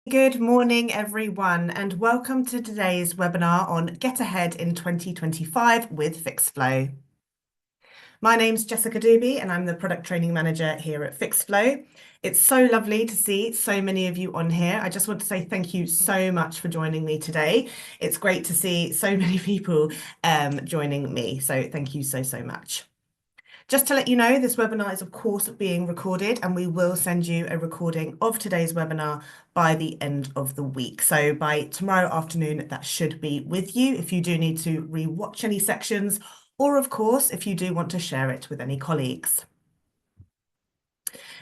Good morning, everyone, and welcome to today's webinar on Get Ahead in 2025 with Fixflo. My name's Jessica Dubey, and I'm the Product Training Manager here at Fixflo. It's so lovely to see so many of you on here. I just want to say thank you so much for joining me today. It's great to see so many people joining me, so thank you so much. Just to let you know, this webinar is of course being recorded and we will send you a recording of today's webinar by the end of the week. So by tomorrow afternoon, that should be with you if you do need to re-watch any sections, or of course, if you do want to share it with any colleagues.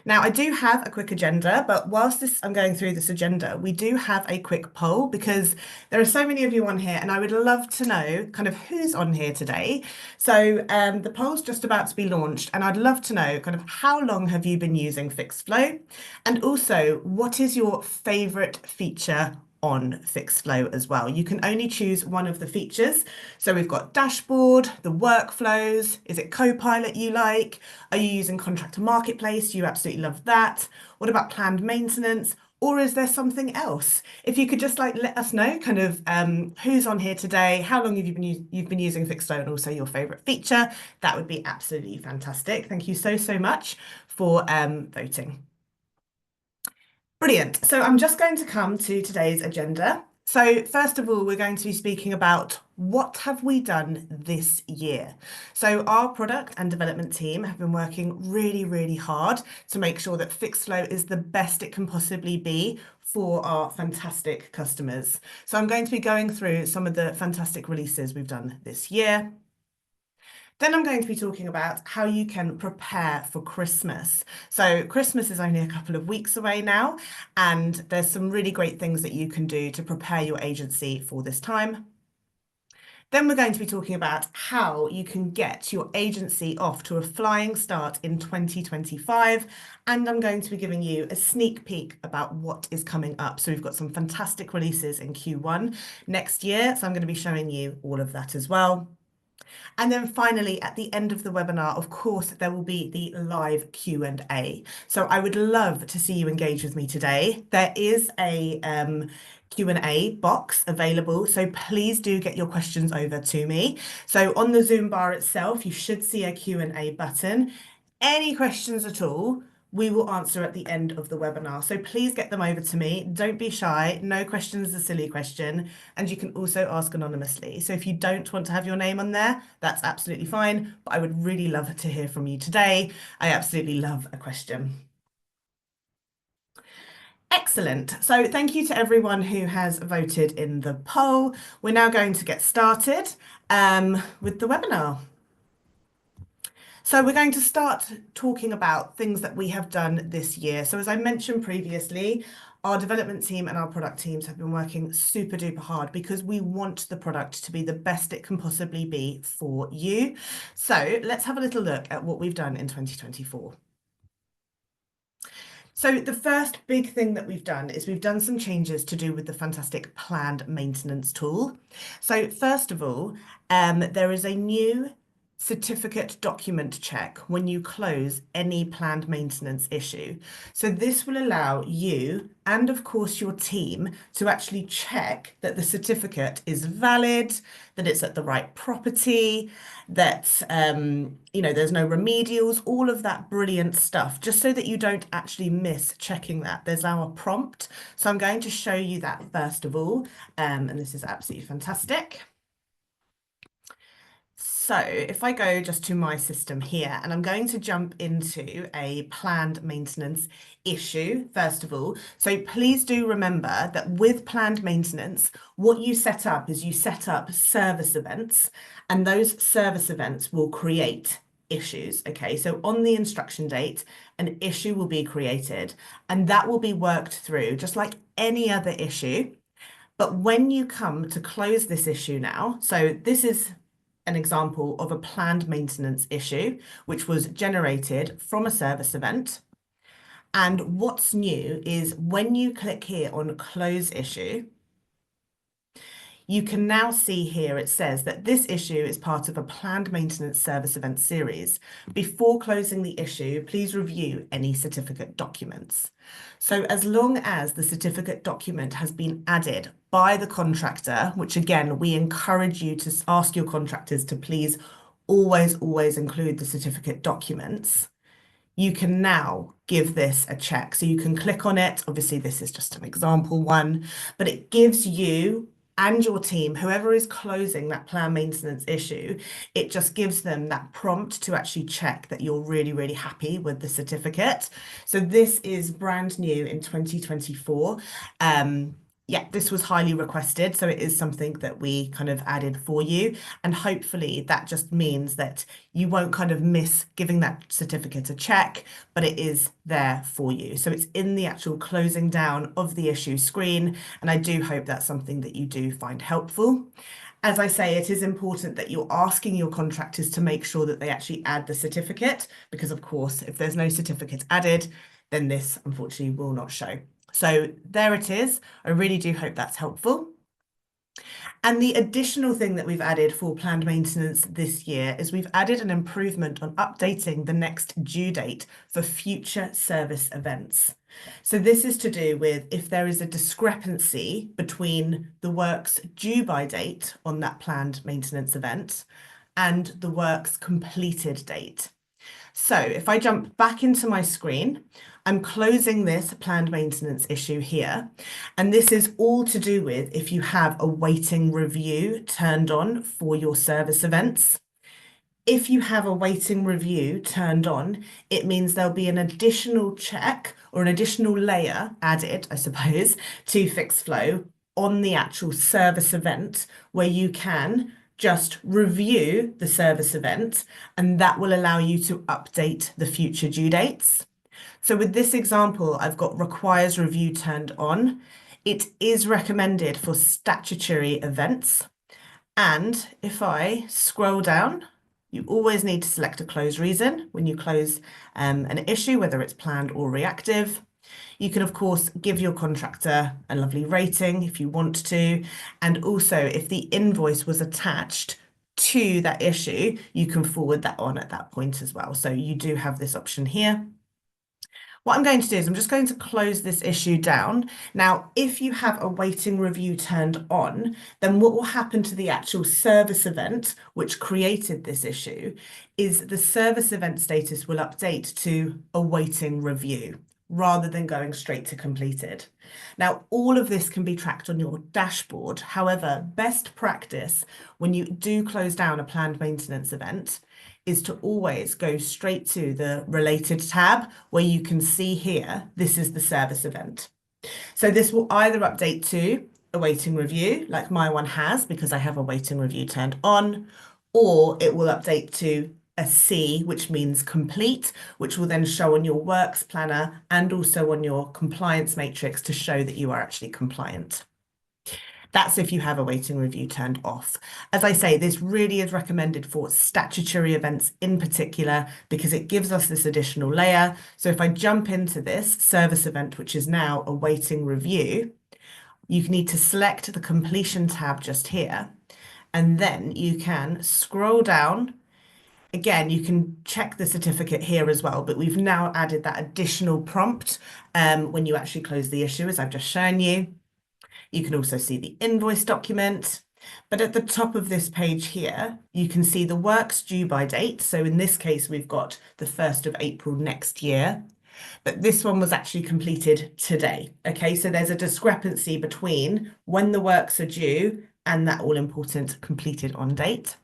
Now, I do have a quick agenda, but whilst I'm going through this agenda, we do have a quick poll because there are so many of you on here and I would love to know kind of who's on here today. So the poll's just about to be launched and I'd love to know kind of how long have you been using Fixflo? And also, what is your favorite feature on Fixflo as well? You can only choose one of the features. So we've got dashboard, the workflows. Is it Copilot you like? Are you using Contractor Marketplace? You absolutely love that. What about planned maintenance? Or is there something else? If you could just like let us know kind of who's on here today, how long have you've been using Fixflo, and also your favorite feature, that would be absolutely fantastic. Thank you so much for voting. Brilliant. So I'm just going to come to today's agenda. So first of all, we're going to be speaking about what have we done this year. So our product and development team have been working really hard to make sure that Fixflo is the best it can possibly be for our fantastic customers. So I'm going to be going through some of the fantastic releases we've done this year. Then I'm going to be talking about how you can prepare for Christmas. So Christmas is only a couple of weeks away now, and there's some really great things that you can do to prepare your agency for this time. Then we're going to be talking about how you can get your agency off to a flying start in 2025. And I'm going to be giving you a sneak peek about what is coming up. So we've got some fantastic releases in Q1 next year. So I'm going to be showing you all of that as well. And then finally, at the end of the webinar, of course, there will be the live Q&A. So I would love to see you engage with me today. There is a Q&A box available, so please do get your questions over to me. So on the Zoom bar itself, you should see a Q&A button. Any questions at all, we will answer at the end of the webinar. So please get them over to me. Don't be shy. No question is a silly question. And you can also ask anonymously. So if you don't want to have your name on there, that's absolutely fine. But I would really love to hear from you today. I absolutely love a question. Excellent. So thank you to everyone who has voted in the poll. We're now going to get started with the webinar. So we're going to start talking about things that we have done this year. So as I mentioned previously, our development team and our product teams have been working super duper hard because we want the product to be the best it can possibly be for you. So let's have a little look at what we've done in 2024. So the first big thing that we've done is we've done some changes to do with the fantastic planned maintenance tool. So first of all, there is a new certificate document check when you close any planned maintenance issue. So this will allow you and of course your team to actually check that the certificate is valid, that it's at the right property, that there's no remedials, all of that brilliant stuff, just so that you don't actually miss checking that. There's our prompt. So I'm going to show you that first of all, and this is absolutely fantastic. So if I go just to my system here, and I'm going to jump into a planned maintenance issue, first of all. So please do remember that with planned maintenance, what you set up is you set up service events, and those service events will create issues. Okay, so on the instruction date, an issue will be created, and that will be worked through just like any other issue. But when you come to close this issue now, so this is an example of a planned maintenance issue, which was generated from a service event. And what's new is when you click here on close issue, you can now see here it says that this issue is part of a planned maintenance service event series. Before closing the issue, please review any certificate documents. So as long as the certificate document has been added by the contractor, which again, we encourage you to ask your contractors to please always include the certificate documents, you can now give this a check. So you can click on it. Obviously, this is just an example one, but it gives you and your team, whoever is closing that plan maintenance issue, it just gives them that prompt to actually check that you're really happy with the certificate. So this is brand new in 2024. Yeah, this was highly requested, so it is something that we kind of added for you. And hopefully that just means that you won't kind of miss giving that certificate a check, but it is there for you. So it's in the actual closing down of the issue screen. And I do hope that's something that you do find helpful. As I say, it is important that you're asking your contractors to make sure that they actually add the certificate, because of course, if there's no certificate added, then this unfortunately will not show. So there it is. I really do hope that's helpful. And the additional thing that we've added for planned maintenance this year is we've added an improvement on updating the next due date for future service events. So this is to do with if there is a discrepancy between the work's due by date on that planned maintenance event and the work's completed date. So if I jump back into my screen, I'm closing this planned maintenance issue here. And this is all to do with if you have a waiting review turned on for your service events. If you have a waiting review turned on, it means there'll be an additional check or an additional layer added, I suppose, to Fixflo on the actual service event where you can just review the service event, and that will allow you to update the future due dates. So with this example, I've got requires review turned on. It is recommended for statutory events. And if I scroll down, you always need to select a close reason when you close an issue, whether it's planned or reactive. You can, of course, give your contractor a lovely rating if you want to. And also, if the invoice was attached to that issue, you can forward that on at that point as well. So you do have this option here. What I'm going to do is I'm just going to close this issue down. Now, if you have a waiting review turned on, then what will happen to the actual service event, which created this issue, is the service event status will update to awaiting review rather than going straight to completed. Now, all of this can be tracked on your dashboard. However, best practice when you do close down a planned maintenance event is to always go straight to the related tab where you can see here, this is the service event. So this will either update to awaiting review, like my one has, because I have a waiting review turned on, or it will update to a C, which means complete, which will then show on your works planner and also on your compliance matrix to show that you are actually compliant. That's if you have a waiting review turned off. As I say, this really is recommended for statutory events in particular, because it gives us this additional layer. So if I jump into this service event, which is now a waiting review, you need to select the completion tab just here, and then you can scroll down. Again, you can check the certificate here as well, but we've now added that additional prompt when you actually close the issue, as I've just shown you. You can also see the invoice document, but at the top of this page here, you can see the works due by date. So in this case, we've got the 1st of April next year, but this one was actually completed today. Okay, so there's a discrepancy between when the works are due and that all important completed on date.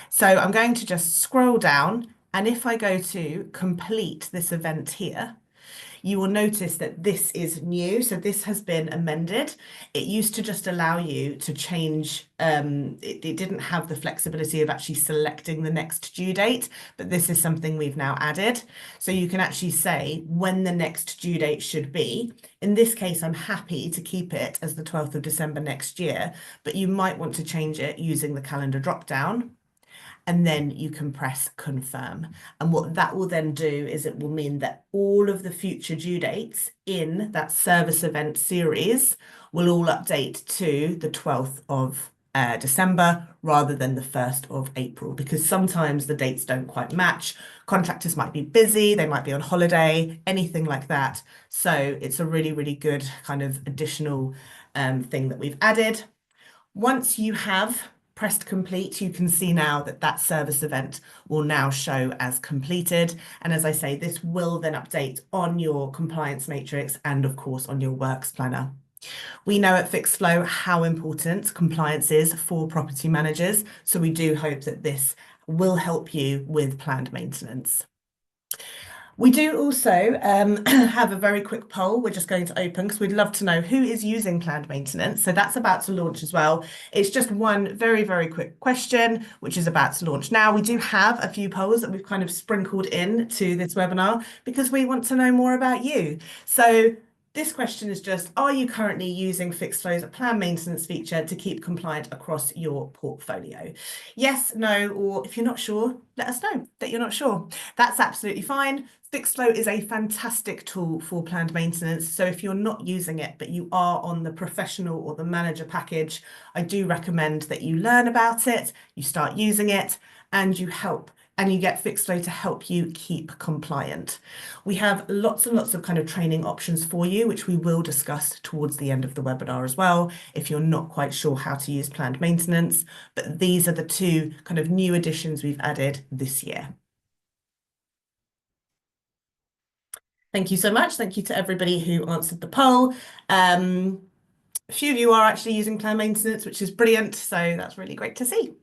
So I'm going to just scroll down, and if I go to complete this event here, you will notice that this is new. So this has been amended. It used to just allow you to change, it didn't have the flexibility of actually selecting the next due date, but this is something we've now added. So you can actually say when the next due date should be. In this case, I'm happy to keep it as the 12th of December next year, but you might want to change it using the calendar drop down. and then you can press confirm. And what that will then do is it will mean that all of the future due dates in that service event series will all update to the 12th of December rather than the 1st of April, because sometimes the dates don't quite match. Contractors might be busy, they might be on holiday, anything like that. So it's a really, really good kind of additional thing that we've added. Once you have pressed complete, you can see now that that service event will now show as completed. And as I say, this will then update on your compliance matrix and of course on your works planner. We know at Fixflo how important compliance is for property managers, so we do hope that this will help you with planned maintenance. We do also have a very quick poll we're just going to open because we'd love to know who is using planned maintenance. So that's about to launch as well. It's just one very, very quick question, which is about to launch now. We do have a few polls that we've kind of sprinkled in to this webinar because we want to know more about you. So this question is just, are you currently using Fixflo's planned maintenance feature to keep compliant across your portfolio? Yes, no, or if you're not sure, let us know that you're not sure. That's absolutely fine. Fixflo is a fantastic tool for planned maintenance. So if you're not using it, but you are on the professional or the manager package, I do recommend that you learn about it, you start using it, and you get Fixflo to help you keep compliant. We have lots and lots of kind of training options for you, which we will discuss towards the end of the webinar as well, if you're not quite sure how to use planned maintenance. But these are the two kind of new additions we've added this year. Thank you so much. Thank you to everybody who answered the poll. A few of you are actually using planned maintenance, which is brilliant. So that's really great to see.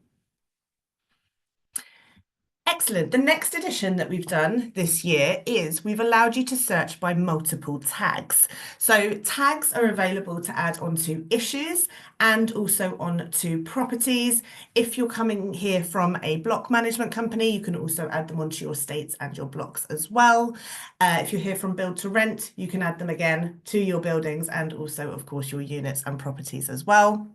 Excellent. The next addition that we've done this year is we've allowed you to search by multiple tags. So tags are available to add onto issues and also onto properties. If you're coming here from a block management company, you can also add them onto your estates and your blocks as well. If you're here from build to rent, you can add them again to your buildings and also, of course, your units and properties as well.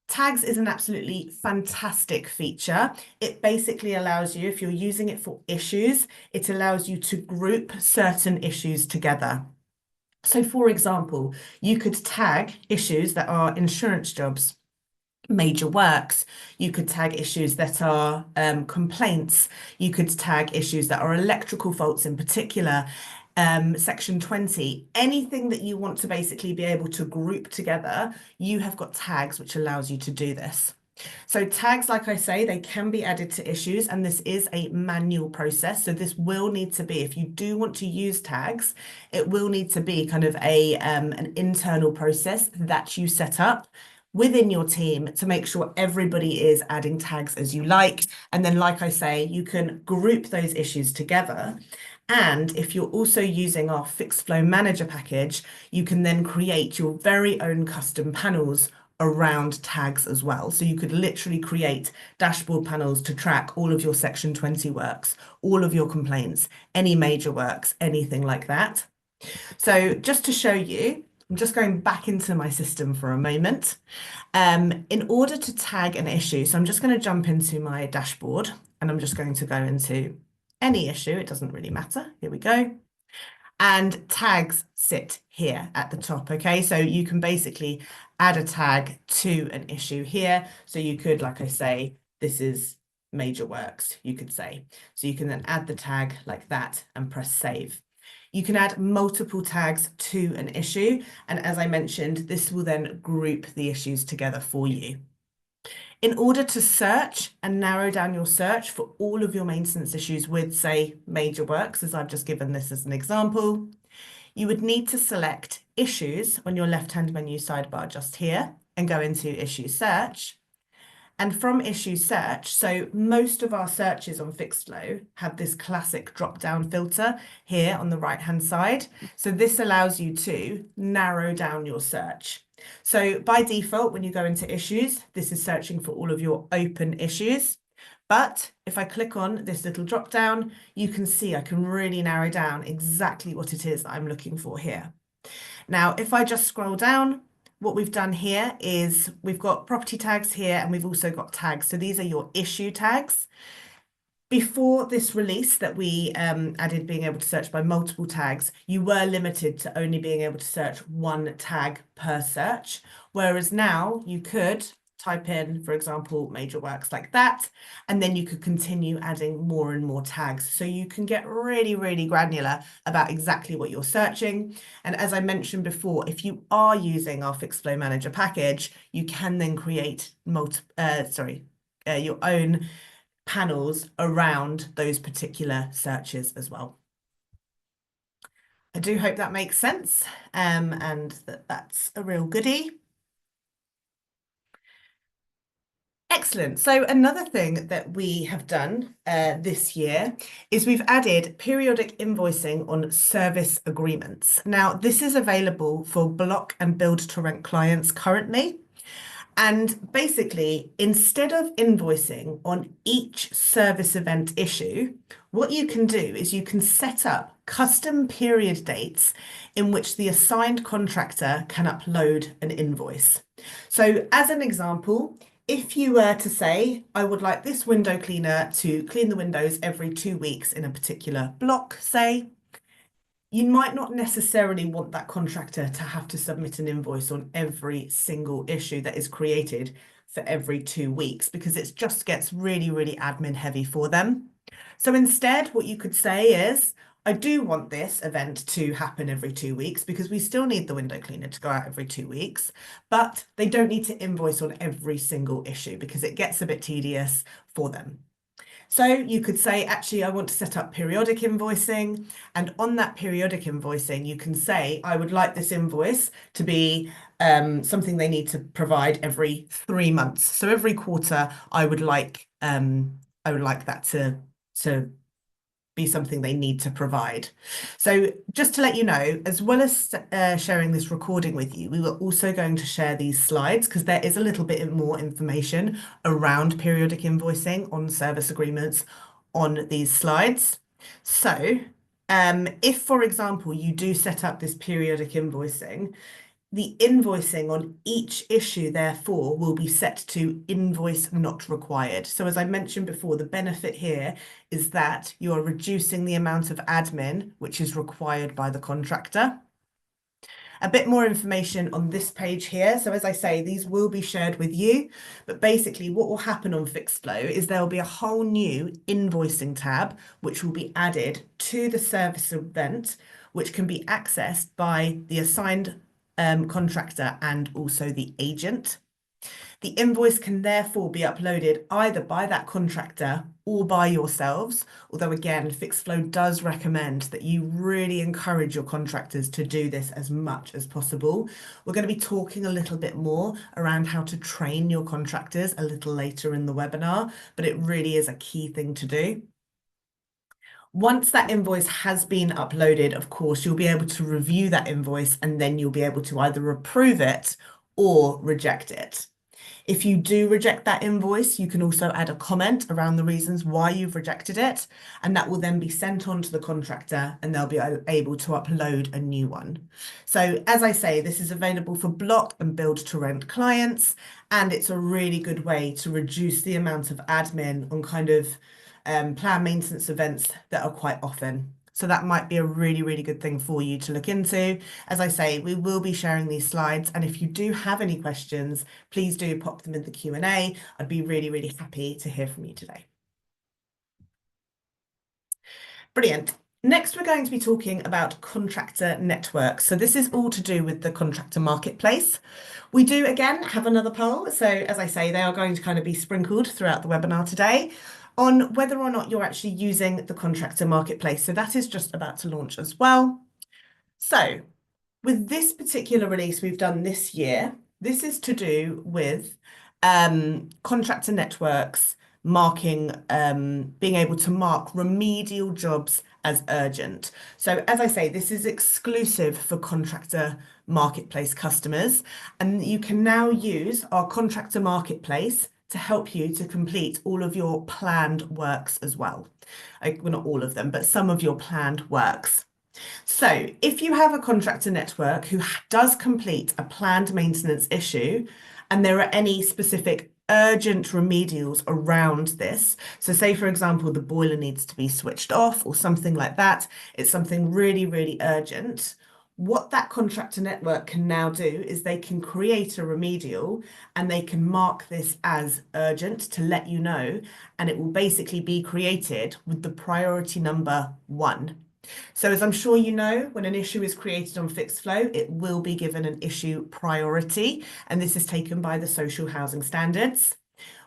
Tags is an absolutely fantastic feature. It basically allows you, if you're using it for issues, it allows you to group certain issues together. So for example, you could tag issues that are insurance jobs, major works. You could tag issues that are complaints. You could tag issues that are electrical faults in particular. Section 20, anything that you want to basically be able to group together, you have got tags which allows you to do this. So tags, like I say, they can be added to issues, and this is a manual process. So this will need to be, if you do want to use tags, it will need to be kind of an internal process that you set up within your team to make sure everybody is adding tags as you like. And then, like I say, you can group those issues together. And if you're also using our Fixflo Manager package, you can then create your very own custom panels around tags as well. So you could literally create dashboard panels to track all of your Section 20 works, all of your complaints, any major works, anything like that. So just to show you, I'm just going back into my system for a moment. In order to tag an issue, so I'm just going to jump into my dashboard and I'm just going to go into any issue. It doesn't really matter. Here we go. And tags sit here at the top. Okay, so you can basically add a tag to an issue here. So you could, like I say, this is major works, you could say. So you can then add the tag like that and press save. You can add multiple tags to an issue. And as I mentioned, this will then group the issues together for you. In order to search and narrow down your search for all of your maintenance issues with, say, major works, as I've just given this as an example, you would need to select issues on your left-hand menu sidebar just here and go into issue search. And from issue search, so most of our searches on Fixflo have this classic drop-down filter here on the right-hand side. So this allows you to narrow down your search. So by default, when you go into issues, this is searching for all of your open issues. But if I click on this little drop-down, you can see I can really narrow down exactly what it is that I'm looking for here. Now, if I just scroll down, what we've done here is we've got property tags here and we've also got tags. So these are your issue tags. Before this release that we added being able to search by multiple tags, you were limited to only being able to search one tag per search, whereas now you could type in, for example, major works like that, and then you could continue adding more and more tags. So you can get really, really granular about exactly what you're searching. And as I mentioned before, if you are using our Fixflo Manager package, you can then create your own panels around those particular searches as well. I do hope that makes sense, and that's a real goodie. Excellent. So another thing that we have done this year is we've added periodic invoicing on service agreements. Now, this is available for block and build to rent clients currently. And basically, instead of invoicing on each service event issue, what you can do is you can set up custom period dates in which the assigned contractor can upload an invoice. So as an example, if you were to say, I would like this window cleaner to clean the windows every 2 weeks in a particular block, say, you might not necessarily want that contractor to have to submit an invoice on every single issue that is created for every 2 weeks because it just gets really, really admin heavy for them. So instead, what you could say is, I do want this event to happen every 2 weeks because we still need the window cleaner to go out every 2 weeks, but they don't need to invoice on every single issue because it gets a bit tedious for them. So you could say, actually, I want to set up periodic invoicing. And on that periodic invoicing, you can say, I would like this invoice to be something they need to provide every 3 months. So every quarter, I would like that to be something they need to provide. So just to let you know, as well as sharing this recording with you, we were also going to share these slides because there is a little bit more information around periodic invoicing on service agreements on these slides. So if, for example, you do set up this periodic invoicing, the invoicing on each issue, therefore, will be set to invoice not required. So as I mentioned before, the benefit here is that you are reducing the amount of admin which is required by the contractor. A bit more information on this page here. So as I say, these will be shared with you, but basically what will happen on Fixflo is there will be a whole new invoicing tab, which will be added to the service event, which can be accessed by the assigned contractor and also the agent. The invoice can therefore be uploaded either by that contractor or by yourselves, although again, Fixflo does recommend that you really encourage your contractors to do this as much as possible. We're going to be talking a little bit more around how to train your contractors a little later in the webinar, but it really is a key thing to do. Once that invoice has been uploaded, of course, you'll be able to review that invoice and then you'll be able to either approve it or reject it. If you do reject that invoice, you can also add a comment around the reasons why you've rejected it, and that will then be sent on to the contractor and they'll be able to upload a new one. So as I say, this is available for block and build to rent clients, and it's a really good way to reduce the amount of admin on kind of planned maintenance events that are quite often. So that might be a really, really good thing for you to look into. As I say, we will be sharing these slides. And if you do have any questions, please do pop them in the Q&A. I'd be really, really happy to hear from you today. Brilliant. Next, we're going to be talking about contractor networks. So this is all to do with the Contractor Marketplace. We do, again, have another poll. So as I say, they are going to kind of be sprinkled throughout the webinar today on whether or not you're actually using the Contractor Marketplace. So that is just about to launch as well. So with this particular release we've done this year, this is to do with contractor networks marking, being able to mark remedial jobs as urgent. So as I say, this is exclusive for Contractor Marketplace customers, and you can now use our Contractor Marketplace to help you to complete all of your planned works as well. Well, not all of them, but some of your planned works. So if you have a contractor network who does complete a planned maintenance issue, and there are any specific urgent remedials around this, so say for example, the boiler needs to be switched off or something like that, it's something really, really urgent. What that contractor network can now do is they can create a remedial and they can mark this as urgent to let you know, and it will basically be created with the priority number 1. So as I'm sure you know, when an issue is created on Fixflo, it will be given an issue priority, and this is taken by the social housing standards.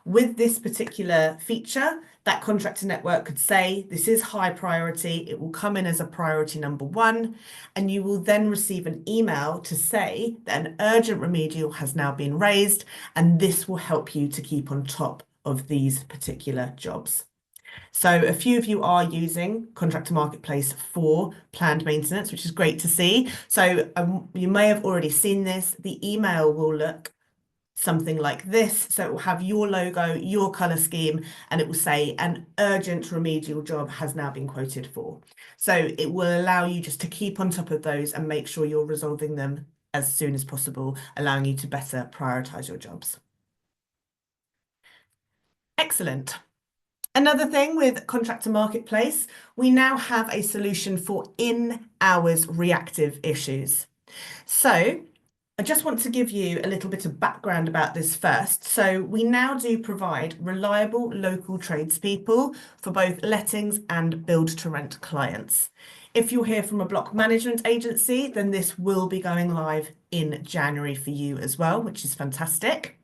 With this particular feature, that contractor network could say, this is high priority, it will come in as a priority number 1, and you will then receive an email to say that an urgent remedial has now been raised, and this will help you to keep on top of these particular jobs. So a few of you are using Contractor Marketplace for planned maintenance, which is great to see. So you may have already seen this. The email will look something like this. So it will have your logo, your color scheme, and it will say an urgent remedial job has now been quoted for. So it will allow you just to keep on top of those and make sure you're resolving them as soon as possible, allowing you to better prioritize your jobs. Excellent. Another thing with Contractor Marketplace, we now have a solution for in-hours reactive issues. So I just want to give you a little bit of background about this first. So we now do provide reliable local tradespeople for both lettings and build to rent clients. If you're here from a block management agency, then this will be going live in January for you as well, which is fantastic.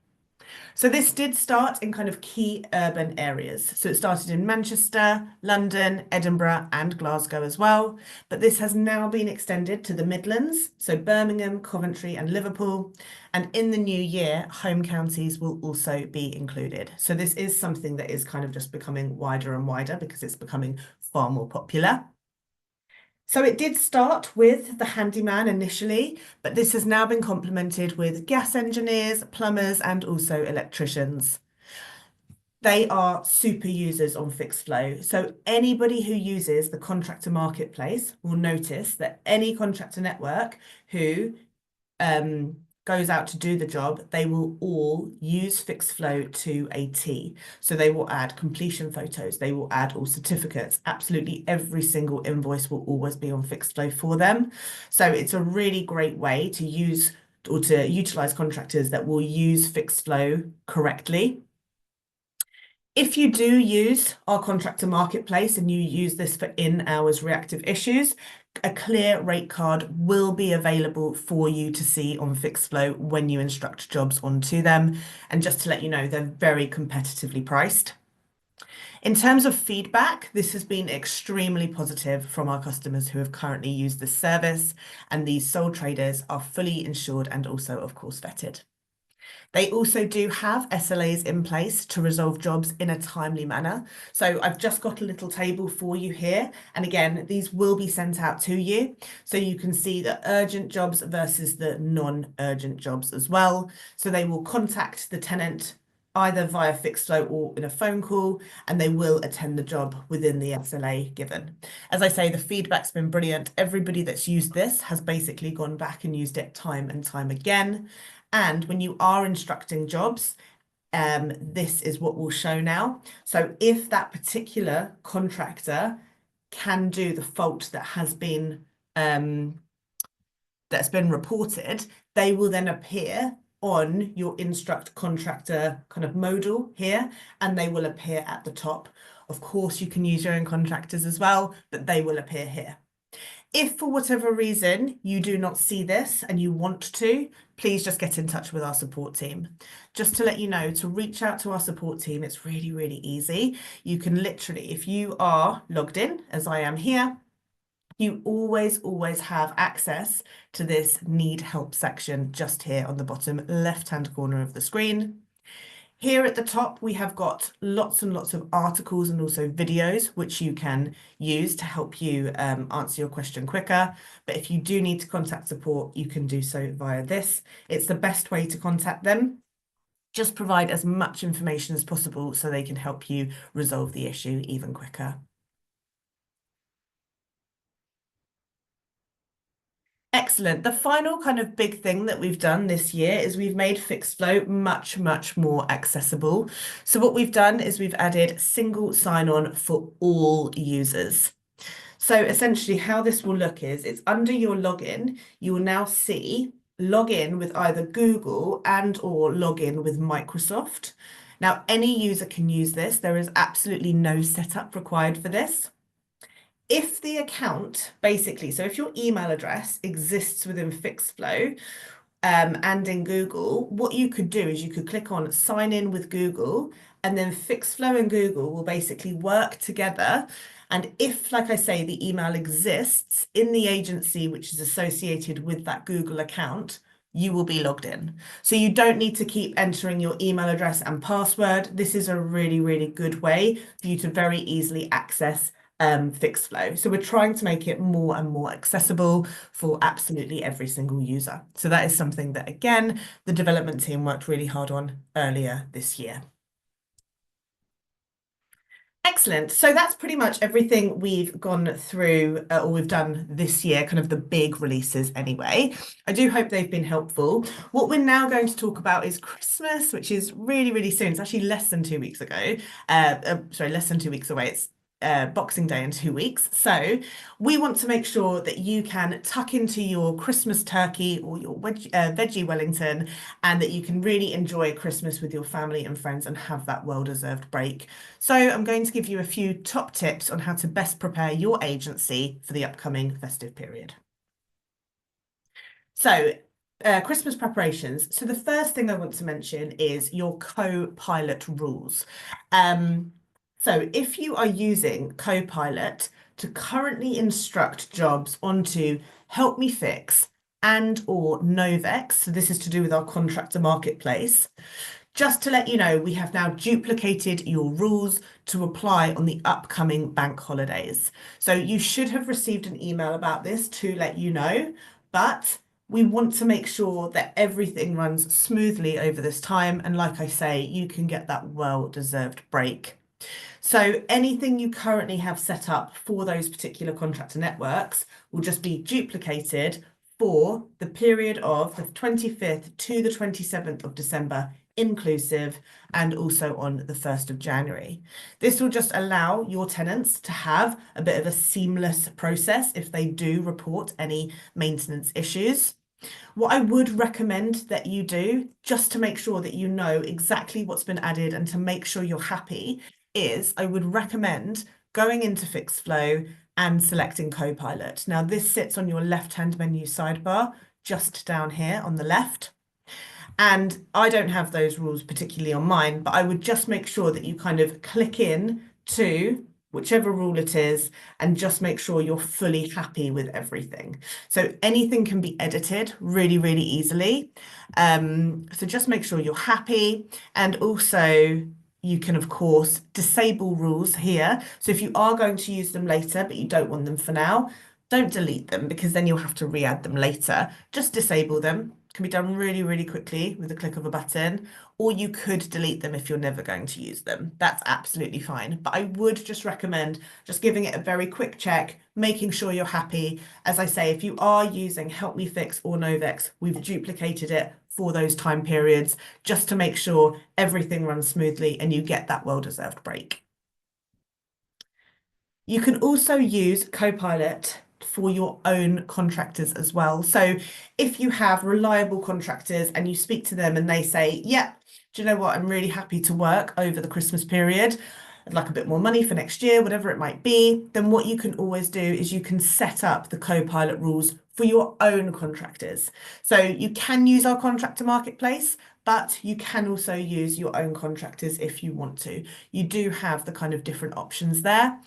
So this did start in kind of key urban areas. So it started in Manchester, London, Edinburgh, and Glasgow as well. But this has now been extended to the Midlands, so Birmingham, Coventry, and Liverpool. And in the new year, home counties will also be included. So this is something that is kind of just becoming wider and wider because it's becoming far more popular. So it did start with the handyman initially, but this has now been complemented with gas engineers, plumbers, and also electricians. They are super users on Fixflo. So anybody who uses the contractor marketplace will notice that any contractor network who goes out to do the job, they will all use Fixflo to a T. So they will add completion photos, they will add all certificates. Absolutely every single invoice will always be on Fixflo for them. So it's a really great way to use or to utilize contractors that will use Fixflo correctly. If you do use our contractor marketplace and you use this for in-hours reactive issues, a clear rate card will be available for you to see on Fixflo when you instruct jobs onto them. And just to let you know, they're very competitively priced. In terms of feedback, this has been extremely positive from our customers who have currently used this service, and these sole traders are fully insured and also, of course, vetted. They also do have SLAs in place to resolve jobs in a timely manner. So I've just got a little table for you here. And again, these will be sent out to you. So you can see the urgent jobs versus the non-urgent jobs as well. So they will contact the tenant either via Fixflo or in a phone call, and they will attend the job within the SLA given. As I say, the feedback's been brilliant. Everybody that's used this has basically gone back and used it time and time again. And when you are instructing jobs, this is what will show now. So if that particular contractor can do the fault that has been that's been reported, they will then appear on your instruct contractor kind of modal here, and they will appear at the top. Of course, you can use your own contractors as well, but they will appear here. If for whatever reason you do not see this and you want to, please just get in touch with our support team. Just to let you know, to reach out to our support team, it's really, really easy. You can literally, if you are logged in, as I am here, you always have access to this need help section just here on the bottom left-hand corner of the screen. Here at the top, we have got lots and lots of articles and also videos, which you can use to help you answer your question quicker. But if you do need to contact support, you can do so via this. It's the best way to contact them. Just provide as much information as possible so they can help you resolve the issue even quicker. Excellent. The final kind of big thing that we've done this year is we've made Fixflo much, much more accessible. So what we've done is we've added single sign-on for all users. So essentially how this will look is it's under your login, you will now see login with either Google and or login with Microsoft. Now, any user can use this. There is absolutely no setup required for this. If the account, basically, so if your email address exists within Fixflo and in Google, what you could do is you could click on sign in with Google, and then Fixflo and Google will basically work together. And if, like I say, the email exists in the agency which is associated with that Google account, you will be logged in. So you don't need to keep entering your email address and password. This is a really, really good way for you to very easily access Fixflo. So we're trying to make it more and more accessible for absolutely every single user. So that is something that, again, the development team worked really hard on earlier this year. Excellent. So that's pretty much everything we've gone through or we've done this year, kind of the big releases anyway. I do hope they've been helpful. What we're now going to talk about is Christmas, which is really, really soon. It's actually less than 2 weeks ago. Sorry, less than 2 weeks away. It's Boxing Day in 2 weeks. So we want to make sure that you can tuck into your Christmas turkey or your veggie Wellington, and that you can really enjoy Christmas with your family and friends and have that well-deserved break. So I'm going to give you a few top tips on how to best prepare your agency for the upcoming festive period. So Christmas preparations. So the first thing I want to mention is your co-pilot rules. So if you are using Copilot to currently instruct jobs onto Help Me Fix and or Novex, so this is to do with our Contractor Marketplace, just to let you know, we have now duplicated your rules to apply on the upcoming bank holidays. So you should have received an email about this to let you know, but we want to make sure that everything runs smoothly over this time. And like I say, you can get that well-deserved break. So anything you currently have set up for those particular contractor networks will just be duplicated for the period of the 25th to the 27th of December inclusive, and also on the 1st of January. This will just allow your tenants to have a bit of a seamless process if they do report any maintenance issues. What I would recommend that you do, just to make sure that you know exactly what's been added and to make sure you're happy, is I would recommend going into Fixflo and selecting Copilot. Now, this sits on your left-hand menu sidebar, just down here on the left. And I don't have those rules particularly on mine, but I would just make sure that you kind of click in to whichever rule it is and just make sure you're fully happy with everything. So anything can be edited really, really easily. So just make sure you're happy, and also you can, of course, disable rules here. So if you are going to use them later, but you don't want them for now, don't delete them, because then you'll have to re-add them later. Just disable them. It can be done really, really quickly with the click of a button, or you could delete them if you're never going to use them. That's absolutely fine. But I would just recommend just giving it a very quick check, making sure you're happy. As I say, if you are using Help Me Fix or Novex, we've duplicated it for those time periods just to make sure everything runs smoothly and you get that well-deserved break. You can also use Copilot for your own contractors as well. So if you have reliable contractors and you speak to them and they say, yeah, do you know what, I'm really happy to work over the Christmas period, I'd like a bit more money for next year, whatever it might be, then what you can always do is you can set up the Copilot rules for your own contractors. So you can use our Contractor Marketplace, but you can also use your own contractors if you want to. You do have the kind of different options there.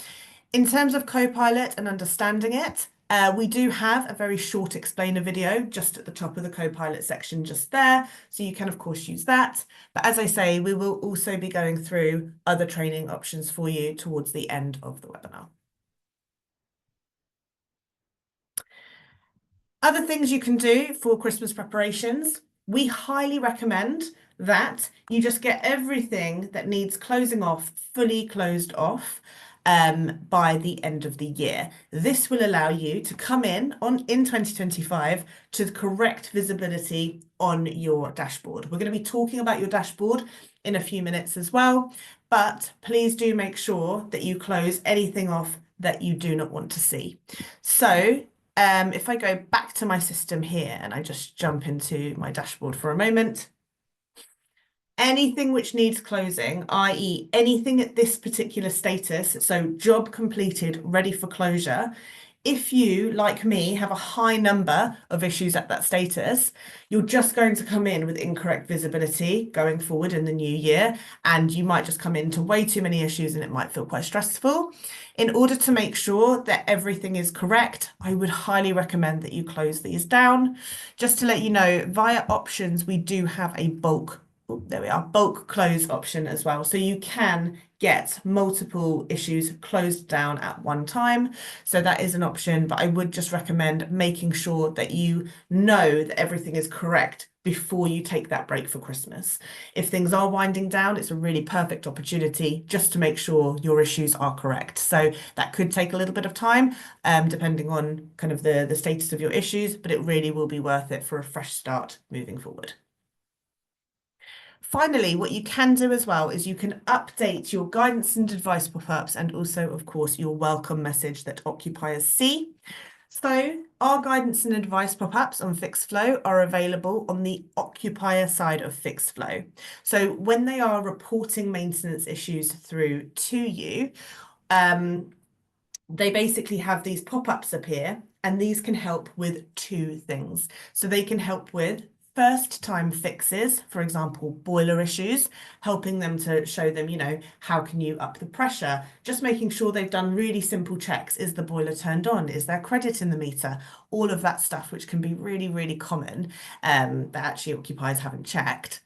In terms of Copilot and understanding it, we do have a very short explainer video just at the top of the Copilot section just there. So you can, of course, use that. But as I say, we will also be going through other training options for you towards the end of the webinar. Other things you can do for Christmas preparations, we highly recommend that you just get everything that needs closing off fully closed off. by the end of the year. This will allow you to come in 2025 to the correct visibility on your dashboard. We're going to be talking about your dashboard in a few minutes as well, but please do make sure that you close anything off that you do not want to see. So if I go back to my system here and I just jump into my dashboard for a moment, anything which needs closing, i.e. anything at this particular status, so job completed, ready for closure, if you, like me, have a high number of issues at that status, you're just going to come in with incorrect visibility going forward in the new year, and you might just come into way too many issues and it might feel quite stressful. In order to make sure that everything is correct, I would highly recommend that you close these down. Just to let you know, via options, we do have a bulk close option as well. So you can get multiple issues closed down at one time. So that is an option, but I would just recommend making sure that you know that everything is correct before you take that break for Christmas. If things are winding down, it's a really perfect opportunity just to make sure your issues are correct. So that could take a little bit of time, depending on kind of the status of your issues, but it really will be worth it for a fresh start moving forward. Finally, what you can do as well is you can update your guidance and advice pop-ups and also, of course, your welcome message that occupiers see. So our guidance and advice pop-ups on Fixflo are available on the occupier side of Fixflo. So when they are reporting maintenance issues through to you, they basically have these pop-ups appear, and these can help with two things. So they can help with first-time fixes, for example, boiler issues, helping them to show them, how can you up the pressure? Just making sure they've done really simple checks. Is the boiler turned on? Is there credit in the meter? All of that stuff, which can be really, really common, that actually occupiers haven't checked.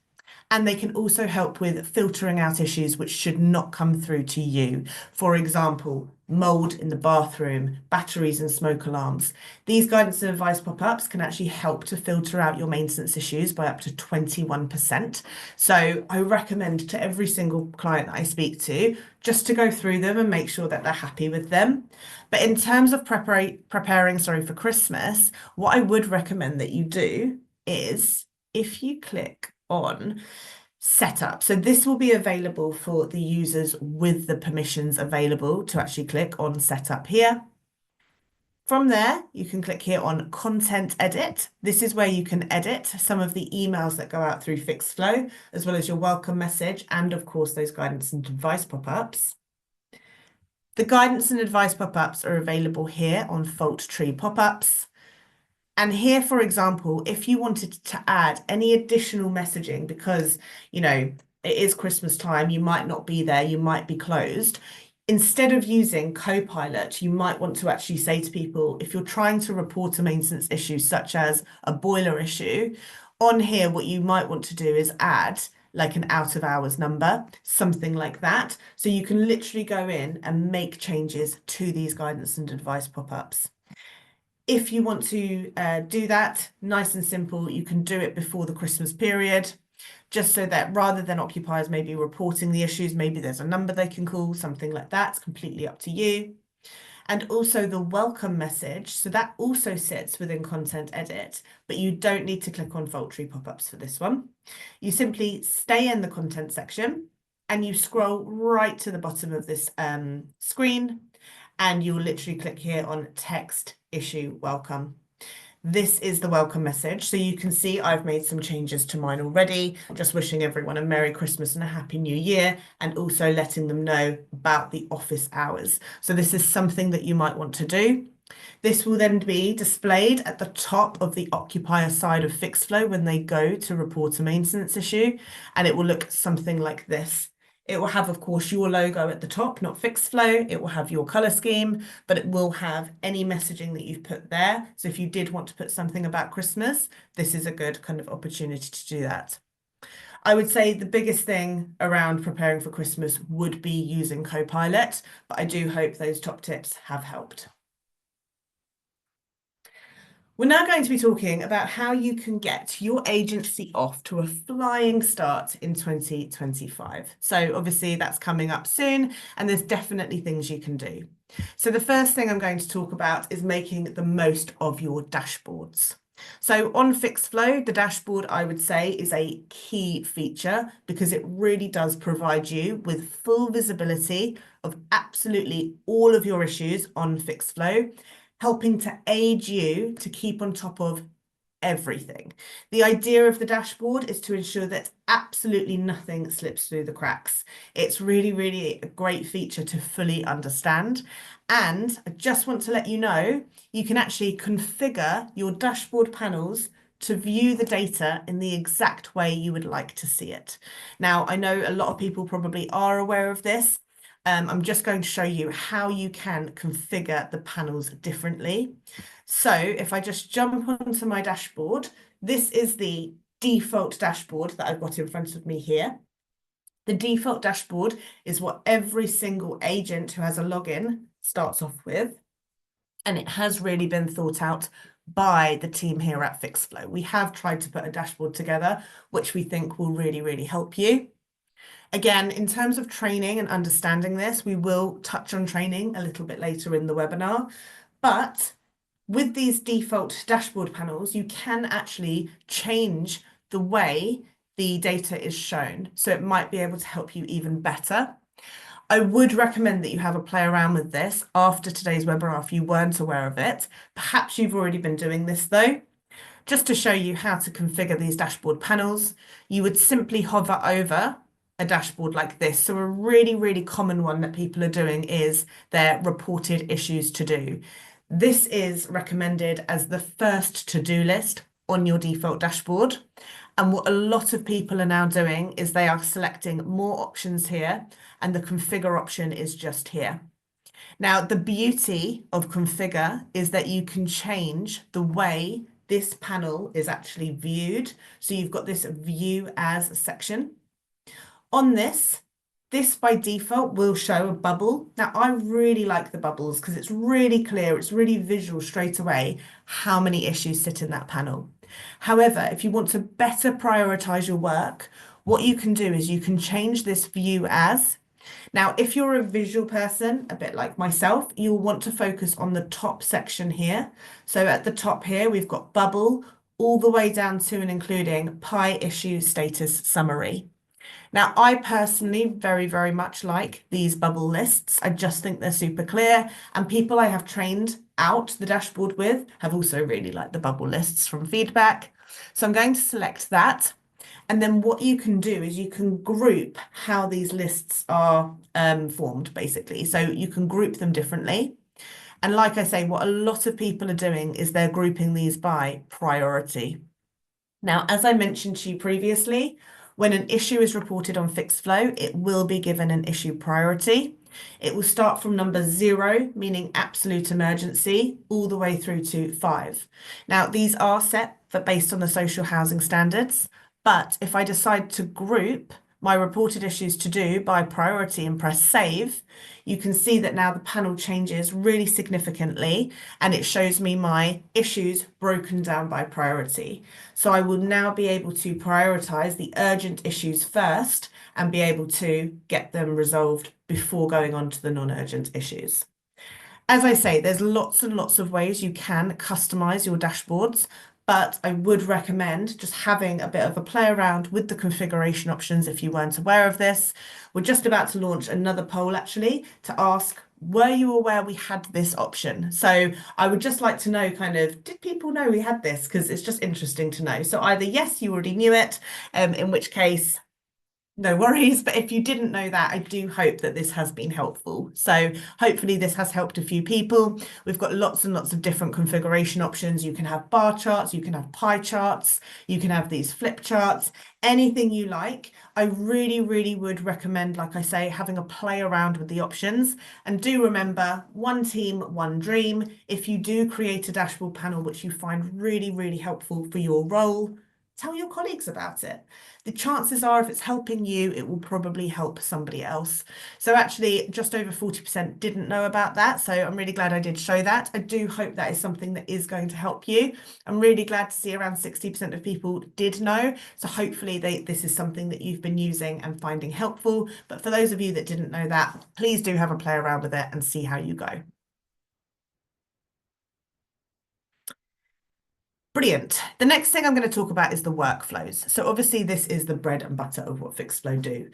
And they can also help with filtering out issues which should not come through to you. For example, mold in the bathroom, batteries and smoke alarms. These guidance and advice pop-ups can actually help to filter out your maintenance issues by up to 21%. So I recommend to every single client that I speak to just to go through them and make sure that they're happy with them. But in terms of preparing for Christmas, what I would recommend that you do is if you click on setup. So this will be available for the users with the permissions available to actually click on setup here. From there, you can click here on content edit. This is where you can edit some of the emails that go out through Fixflo, as well as your welcome message and of course those guidance and advice pop-ups. The guidance and advice pop-ups are available here on fault tree pop-ups. And here, for example, if you wanted to add any additional messaging because, it is Christmas time, you might not be there, you might be closed. Instead of using Copilot, you might want to actually say to people, if you're trying to report a maintenance issue, such as a boiler issue, on here, what you might want to do is add like an out of hours number, something like that. So you can literally go in and make changes to these guidance and advice pop-ups. If you want to do that, nice and simple, you can do it before the Christmas period, just so that rather than occupiers maybe reporting the issues, maybe there's a number they can call, something like that. It's completely up to you. And also the welcome message. So that also sits within content edit, but you don't need to click on fault tree pop-ups for this one. You simply stay in the content section and you scroll right to the bottom of this screen, and you'll literally click here on text issue welcome. This is the welcome message. So you can see I've made some changes to mine already, just wishing everyone a Merry Christmas and a Happy New Year, and also letting them know about the office hours. So this is something that you might want to do. This will then be displayed at the top of the occupier side of Fixflo when they go to report a maintenance issue, and it will look something like this. It will have, of course, your logo at the top, not Fixflo. It will have your color scheme, but it will have any messaging that you've put there. So if you did want to put something about Christmas, this is a good kind of opportunity to do that. I would say the biggest thing around preparing for Christmas would be using Copilot, but I do hope those top tips have helped. We're now going to be talking about how you can get your agency off to a flying start in 2025. So obviously that's coming up soon, and there's definitely things you can do. So the first thing I'm going to talk about is making the most of your dashboards. So on Fixflo, the dashboard, I would say, is a key feature because it really does provide you with full visibility of absolutely all of your issues on Fixflo, helping to aid you to keep on top of everything. The idea of the dashboard is to ensure that absolutely nothing slips through the cracks. It's really, really a great feature to fully understand. And I just want to let you know, you can actually configure your dashboard panels to view the data in the exact way you would like to see it. Now, I know a lot of people probably are aware of this. I'm just going to show you how you can configure the panels differently. So if I just jump onto my dashboard, this is the default dashboard that I've got in front of me here. The default dashboard is what every single agent who has a login starts off with. And it has really been thought out by the team here at Fixflo. We have tried to put a dashboard together, which we think will really, really help you. Again, in terms of training and understanding this, we will touch on training a little bit later in the webinar. But with these default dashboard panels, you can actually change the way the data is shown. So it might be able to help you even better. I would recommend that you have a play around with this after today's webinar if you weren't aware of it. Perhaps you've already been doing this though. Just to show you how to configure these dashboard panels, you would simply hover over a dashboard like this. So a really, really common one that people are doing is their reported issues to do. This is recommended as the first to-do list on your default dashboard. And what a lot of people are now doing is they are selecting more options here, and the configure option is just here. Now, the beauty of configure is that you can change the way this panel is actually viewed. So you've got this view as section. On this by default will show a bubble. Now, I really like the bubbles because it's really clear, it's really visual straight away how many issues sit in that panel. However, if you want to better prioritize your work, what you can do is you can change this view as. Now, if you're a visual person, a bit like myself, you'll want to focus on the top section here. So at the top here, we've got bubble all the way down to and including Pi issue status summary. Now, I personally very, very much like these bubble lists. I just think they're super clear, and people I have trained out the dashboard with have also really liked the bubble lists from feedback. So I'm going to select that. And then what you can do is you can group how these lists are formed, basically. So you can group them differently. And like I say, what a lot of people are doing is they're grouping these by priority. Now, as I mentioned to you previously, when an issue is reported on Fixflo, it will be given an issue priority. It will start from number 0, meaning absolute emergency, all the way through to 5. Now, these are set based on the social housing standards, but if I decide to group my reported issues to do by priority and press save, you can see that now the panel changes really significantly and it shows me my issues broken down by priority. So I will now be able to prioritize the urgent issues first and be able to get them resolved before going on to the non-urgent issues. As I say, there's lots and lots of ways you can customize your dashboards, but I would recommend just having a bit of a play around with the configuration options if you weren't aware of this. We're just about to launch another poll actually to ask, were you aware we had this option? So I would just like to know kind of, did people know we had this? Because it's just interesting to know. So either yes, you already knew it, in which case, no worries, but if you didn't know that, I do hope that this has been helpful. So hopefully this has helped a few people. We've got lots and lots of different configuration options. You can have bar charts, you can have pie charts, you can have these flip charts, anything you like. I really, really would recommend, like I say, having a play around with the options. And do remember, one team, one dream. If you do create a dashboard panel which you find really, really helpful for your role, tell your colleagues about it. The chances are, if it's helping you, it will probably help somebody else. So actually, just over 40% didn't know about that. So I'm really glad I did show that. I do hope that is something that is going to help you. I'm really glad to see around 60% of people did know. So hopefully this is something that you've been using and finding helpful. But for those of you that didn't know that, please do have a play around with it and see how you go. Brilliant. The next thing I'm going to talk about is the workflows. So obviously this is the bread and butter of what Fixflo do.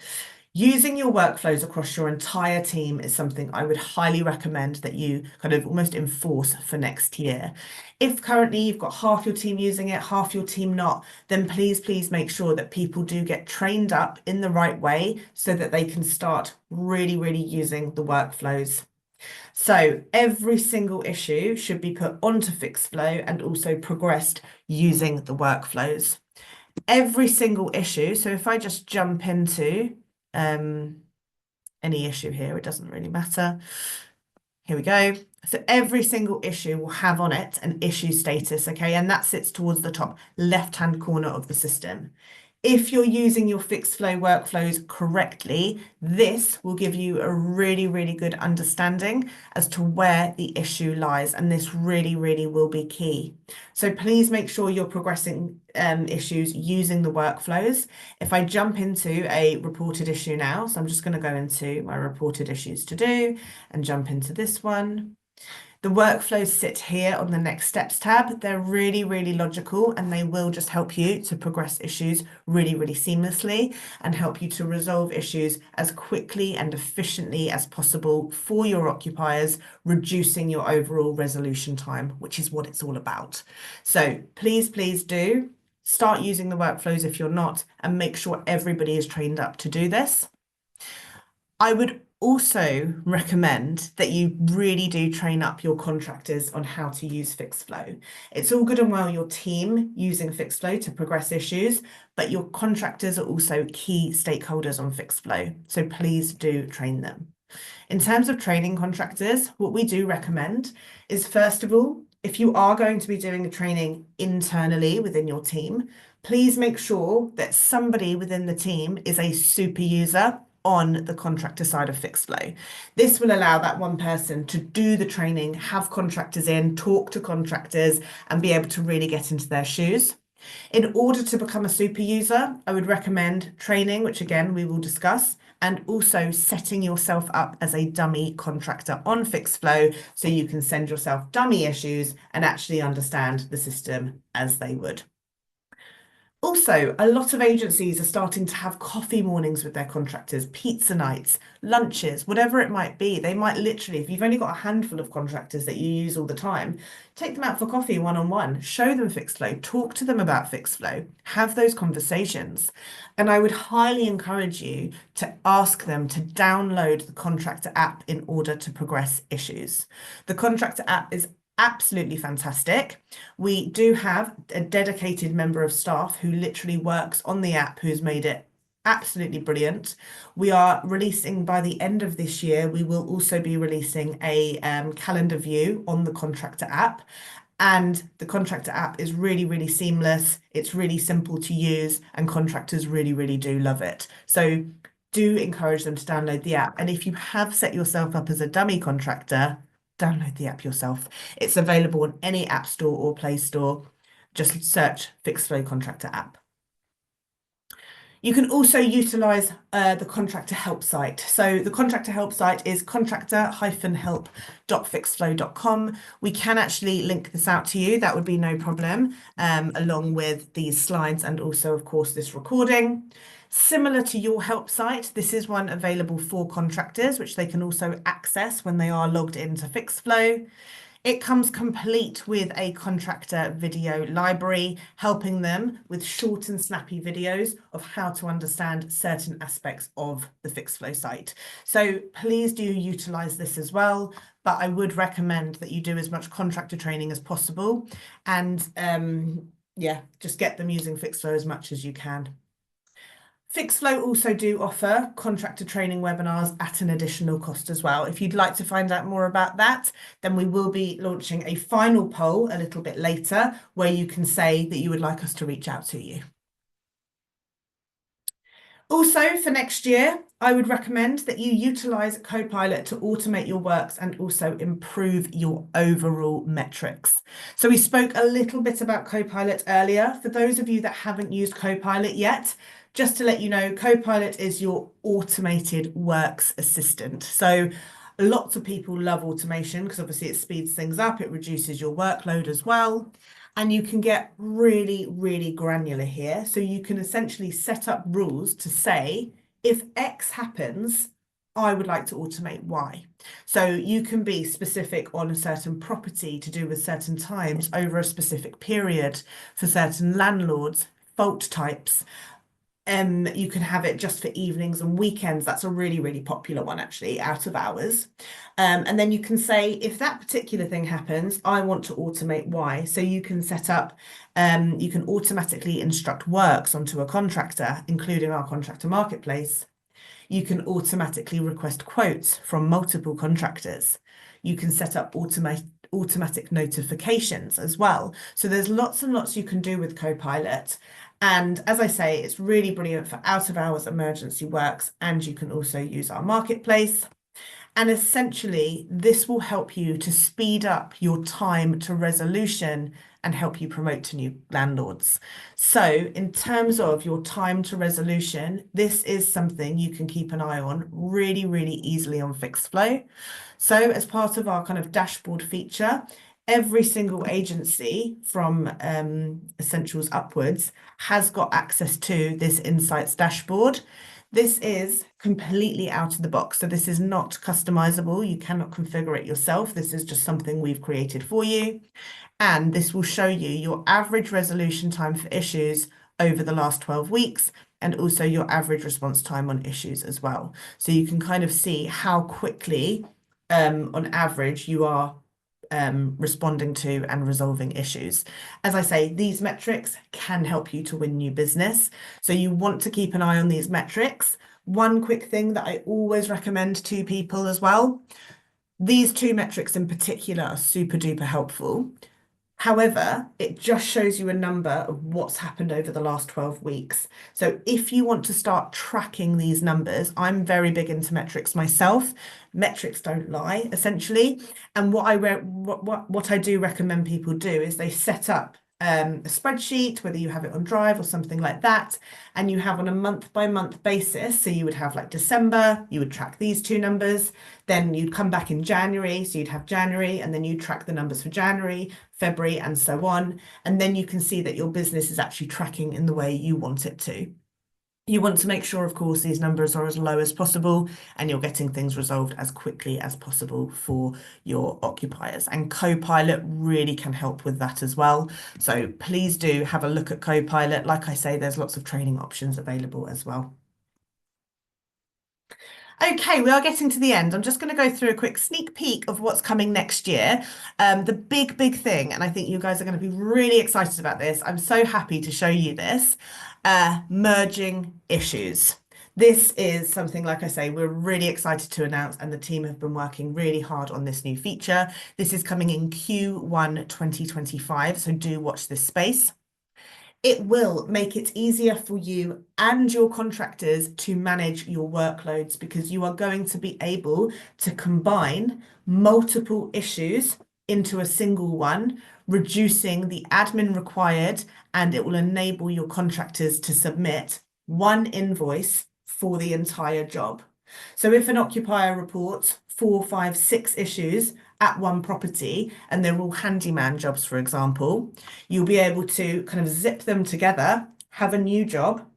Using your workflows across your entire team is something I would highly recommend that you kind of almost enforce for next year. If currently you've got half your team using it, half your team not, then please make sure that people do get trained up in the right way so that they can start really using the workflows. So every single issue should be put onto Fixflo and also progressed using the workflows. Every single issue, so if I just jump into any issue here, it doesn't really matter. Here we go. So every single issue will have on it an issue status, okay? And that sits towards the top left-hand corner of the system. If you're using your Fixflo workflows correctly, this will give you a really good understanding as to where the issue lies, and this really will be key. So please make sure you're progressing issues using the workflows. If I jump into a reported issue now, so I'm just going to go into my reported issues to do and jump into this one. The workflows sit here on the next steps tab. They're really logical, and they will just help you to progress issues really seamlessly and help you to resolve issues as quickly and efficiently as possible for your occupiers, reducing your overall resolution time, which is what it's all about. So please do start using the workflows if you're not, and make sure everybody is trained up to do this. I would also recommend that you really do train up your contractors on how to use Fixflo. It's all good and well your team using Fixflo to progress issues, but your contractors are also key stakeholders on Fixflo, so please do train them. In terms of training contractors, what we do recommend is, first of all, if you are going to be doing a training internally within your team, please make sure that somebody within the team is a super user on the contractor side of Fixflo. This will allow that one person to do the training, have contractors in, talk to contractors, and be able to really get into their shoes. In order to become a super user, I would recommend training, which again we will discuss, and also setting yourself up as a dummy contractor on Fixflo so you can send yourself dummy issues and actually understand the system as they would. Also, a lot of agencies are starting to have coffee mornings with their contractors, pizza nights, lunches, whatever it might be. They might literally, if you've only got a handful of contractors that you use all the time, take them out for coffee one-on-one, show them Fixflo, talk to them about Fixflo, have those conversations. And I would highly encourage you to ask them to download the Contractor app in order to progress issues. The Contractor app is absolutely fantastic. We do have a dedicated member of staff who literally works on the app, who's made it absolutely brilliant. We are releasing, by the end of this year, we will also be releasing a calendar view on the Contractor app. And the Contractor app is really seamless. It's really simple to use, and contractors really do love it. So do encourage them to download the app. And if you have set yourself up as a dummy contractor, download the app yourself. It's available on any app store or Play Store. Just search Fixflo Contractor app. You can also utilize the contractor help site. So the contractor help site is contractor-help.fixflo.com. We can actually link this out to you. That would be no problem, along with these slides and also, of course, this recording. Similar to your help site, this is one available for contractors, which they can also access when they are logged into Fixflo. It comes complete with a contractor video library, helping them with short and snappy videos of how to understand certain aspects of the Fixflo site. So please do utilize this as well, but I would recommend that you do as much contractor training as possible, and yeah, just get them using Fixflo as much as you can. Fixflo also do offer contractor training webinars at an additional cost as well. If you'd like to find out more about that, then we will be launching a final poll a little bit later where you can say that you would like us to reach out to you. Also, for next year, I would recommend that you utilize Copilot to automate your works and also improve your overall metrics. So we spoke a little bit about Copilot earlier. For those of you that haven't used Copilot yet, just to let you know, Copilot is your automated works assistant. So lots of people love automation because obviously it speeds things up, it reduces your workload as well. And you can get really, really granular here. So you can essentially set up rules to say, if X happens, I would like to automate Y. So you can be specific on a certain property to do with certain times over a specific period for certain landlords, fault types. You can have it just for evenings and weekends. That's a really, really popular one, actually, out of hours. And then you can say, if that particular thing happens, I want to automate Y. So you can set up, you can automatically instruct works onto a contractor, including our Contractor Marketplace. You can automatically request quotes from multiple contractors. You can set up automatic notifications as well. So there's lots and lots you can do with Copilot. And as I say, it's really brilliant for out of hours emergency works. And you can also use our marketplace. And essentially, this will help you to speed up your time to resolution and help you promote to new landlords. So in terms of your time to resolution, this is something you can keep an eye on really, really easily on Fixflo. So as part of our kind of dashboard feature, every single agency from Essentials upwards has got access to this Insights dashboard. This is completely out of the box. So this is not customizable. You cannot configure it yourself. This is just something we've created for you. And this will show you your average resolution time for issues over the last 12 weeks and also your average response time on issues as well. So you can kind of see how quickly, on average, you are responding to and resolving issues. As I say, these metrics can help you to win new business. So you want to keep an eye on these metrics. One quick thing that I always recommend to people as well, these two metrics in particular are super duper helpful. However, it just shows you a number of what's happened over the last 12 weeks. So if you want to start tracking these numbers, I'm very big into metrics myself. Metrics don't lie, essentially. And what I do recommend people do is they set up a spreadsheet, whether you have it on Drive or something like that, and you have on a month by month basis. So you would have like December, you would track these two numbers, then you'd come back in January, so you'd have January, and then you track the numbers for January, February, and so on. And then you can see that your business is actually tracking in the way you want it to. You want to make sure, of course, these numbers are as low as possible and you're getting things resolved as quickly as possible for your occupiers. And Copilot really can help with that as well. So please do have a look at Copilot. Like I say, there's lots of training options available as well. Okay, we are getting to the end. I'm just going to go through a quick sneak peek of what's coming next year. The big, big thing, and I think you guys are going to be really excited about this. I'm so happy to show you this. Merging issues. This is something, like I say, we're really excited to announce, and the team have been working really hard on this new feature. This is coming in Q1 2025, so do watch this space. It will make it easier for you and your contractors to manage your workloads because you are going to be able to combine multiple issues into a single one, reducing the admin required, and it will enable your contractors to submit one invoice for the entire job. So if an occupier reports 4, 5, 6 issues at one property, and they're all handyman jobs, for example, you'll be able to kind of zip them together, have a new job,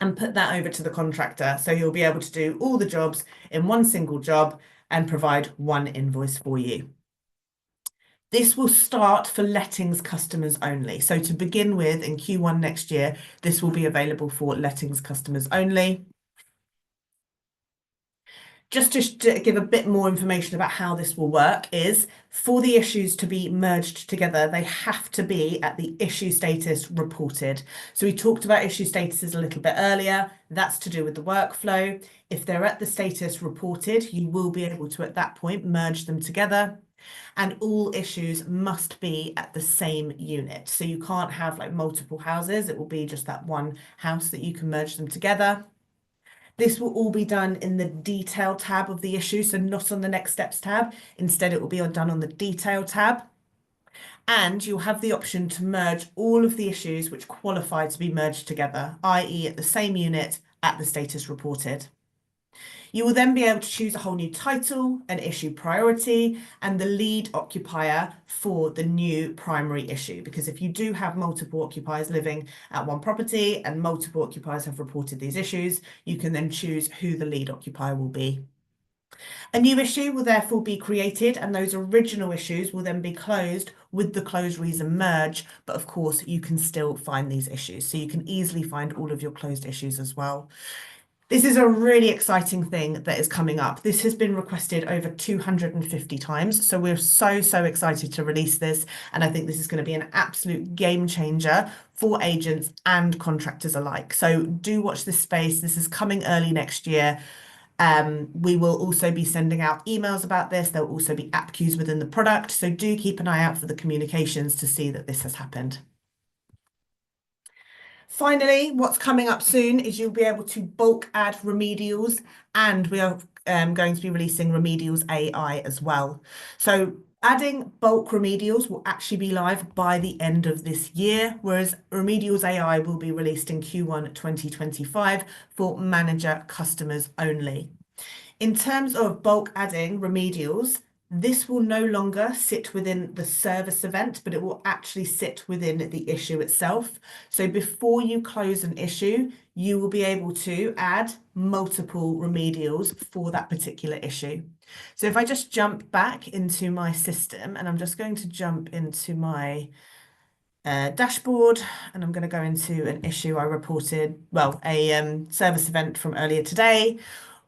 and put that over to the contractor. So you'll be able to do all the jobs in one single job and provide one invoice for you. This will start for lettings customers only. So to begin with, in Q1 next year, this will be available for lettings customers only. Just to give a bit more information about how this will work is for the issues to be merged together, they have to be at the issue status reported. So we talked about issue statuses a little bit earlier. That's to do with the workflow. If they're at the status reported, you will be able to, at that point, merge them together. And all issues must be at the same unit. So you can't have like multiple houses. It will be just that one house that you can merge them together. This will all be done in the detail tab of the issue, so not on the next steps tab. Instead, it will be done on the detail tab. And you'll have the option to merge all of the issues which qualify to be merged together, i.e. at the same unit at the status reported. You will then be able to choose a whole new title, an issue priority, and the lead occupier for the new primary issue. Because if you do have multiple occupiers living at one property and multiple occupiers have reported these issues, you can then choose who the lead occupier will be. A new issue will therefore be created, and those original issues will then be closed with the closed reason merge. But of course, you can still find these issues. So you can easily find all of your closed issues as well. This is a really exciting thing that is coming up. This has been requested over 250 times. So we're so excited to release this. And I think this is going to be an absolute game changer for agents and contractors alike. So do watch this space. This is coming early next year. We will also be sending out emails about this. There will also be app queues within the product. So do keep an eye out for the communications to see that this has happened. Finally, what's coming up soon is you'll be able to bulk add remedials, and we are going to be releasing Remedials AI as well. So adding bulk remedials will actually be live by the end of this year, whereas Remedials AI will be released in Q1 2025 for manager customers only. In terms of bulk adding remedials, this will no longer sit within the service event, but it will actually sit within the issue itself. So before you close an issue, you will be able to add multiple remedials for that particular issue. So if I just jump back into my system, and I'm just going to jump into my dashboard, and I'm going to go into an issue I reported, well, a service event from earlier today.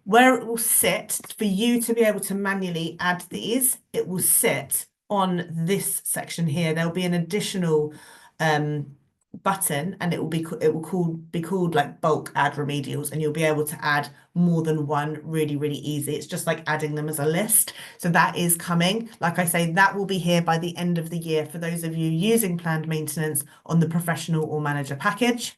Where it will sit for you to be able to manually add these, it will sit on this section here. There'll be an additional button, and it will be called like bulk add remedials, and you'll be able to add more than one really easy. It's just like adding them as a list. So that is coming. Like I say, that will be here by the end of the year for those of you using planned maintenance on the professional or manager package.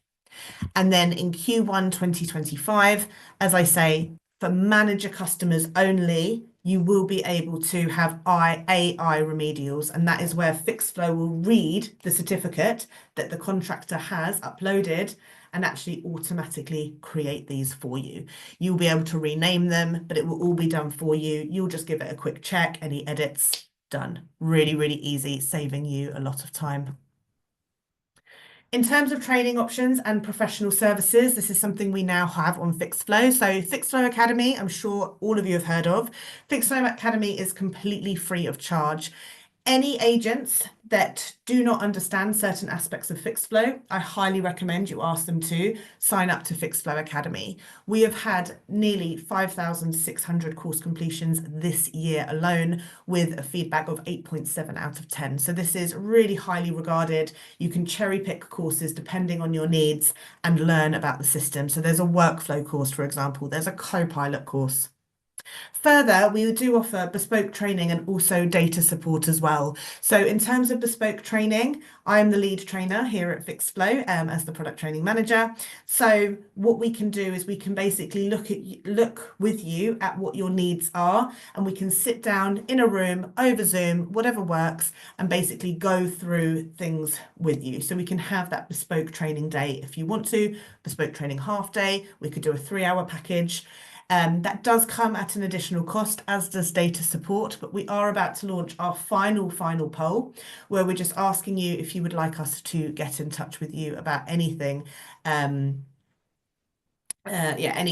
And then in Q1 2025, as I say, for manager customers only, you will be able to have AI remedials, and that is where Fixflo will read the certificate that the contractor has uploaded and actually automatically create these for you. You'll be able to rename them, but it will all be done for you. You'll just give it a quick check, any edits, done. Really easy, saving you a lot of time. In terms of training options and professional services, this is something we now have on Fixflo. So Fixflo Academy, I'm sure all of you have heard of. Fixflo Academy is completely free of charge. Any agents that do not understand certain aspects of Fixflo, I highly recommend you ask them to sign up to Fixflo Academy. We have had nearly 5,600 course completions this year alone, with a feedback of 8.7 out of 10. So this is really highly regarded. You can cherry pick courses depending on your needs and learn about the system. So there's a workflow course, for example. There's a co-pilot course. Further, we do offer bespoke training and also data support as well. So in terms of bespoke training, I'm the lead trainer here at Fixflo as the product training manager. So what we can do is we can basically look with you at what your needs are, and we can sit down in a room over Zoom, whatever works, and basically go through things with you. So we can have that bespoke training day if you want to, bespoke training half day. We could do a 3-hour package. That does come at an additional cost, as does data support, but we are about to launch our final poll, where we're just asking you if you would like us to get in touch with you about anything, any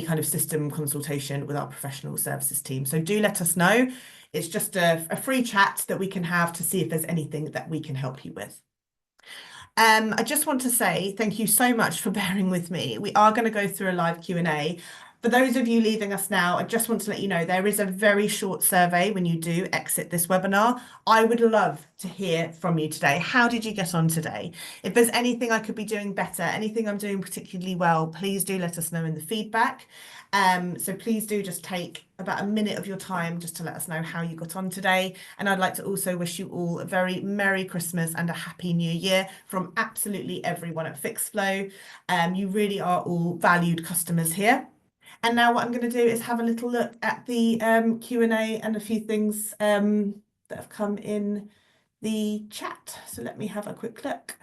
kind of system consultation with our professional services team. So do let us know. It's just a free chat that we can have to see if there's anything that we can help you with. I just want to say thank you so much for bearing with me. We are going to go through a live Q&A. For those of you leaving us now, I just want to let you know there is a very short survey when you do exit this webinar. I would love to hear from you today. How did you get on today? If there's anything I could be doing better, anything I'm doing particularly well, please do let us know in the feedback. So please do just take about a minute of your time just to let us know how you got on today. And I'd like to also wish you all a very Merry Christmas and a Happy New Year from absolutely everyone at Fixflo. You really are all valued customers here. And now what I'm going to do is have a little look at the Q&A and a few things that have come in the chat. So let me have a quick look.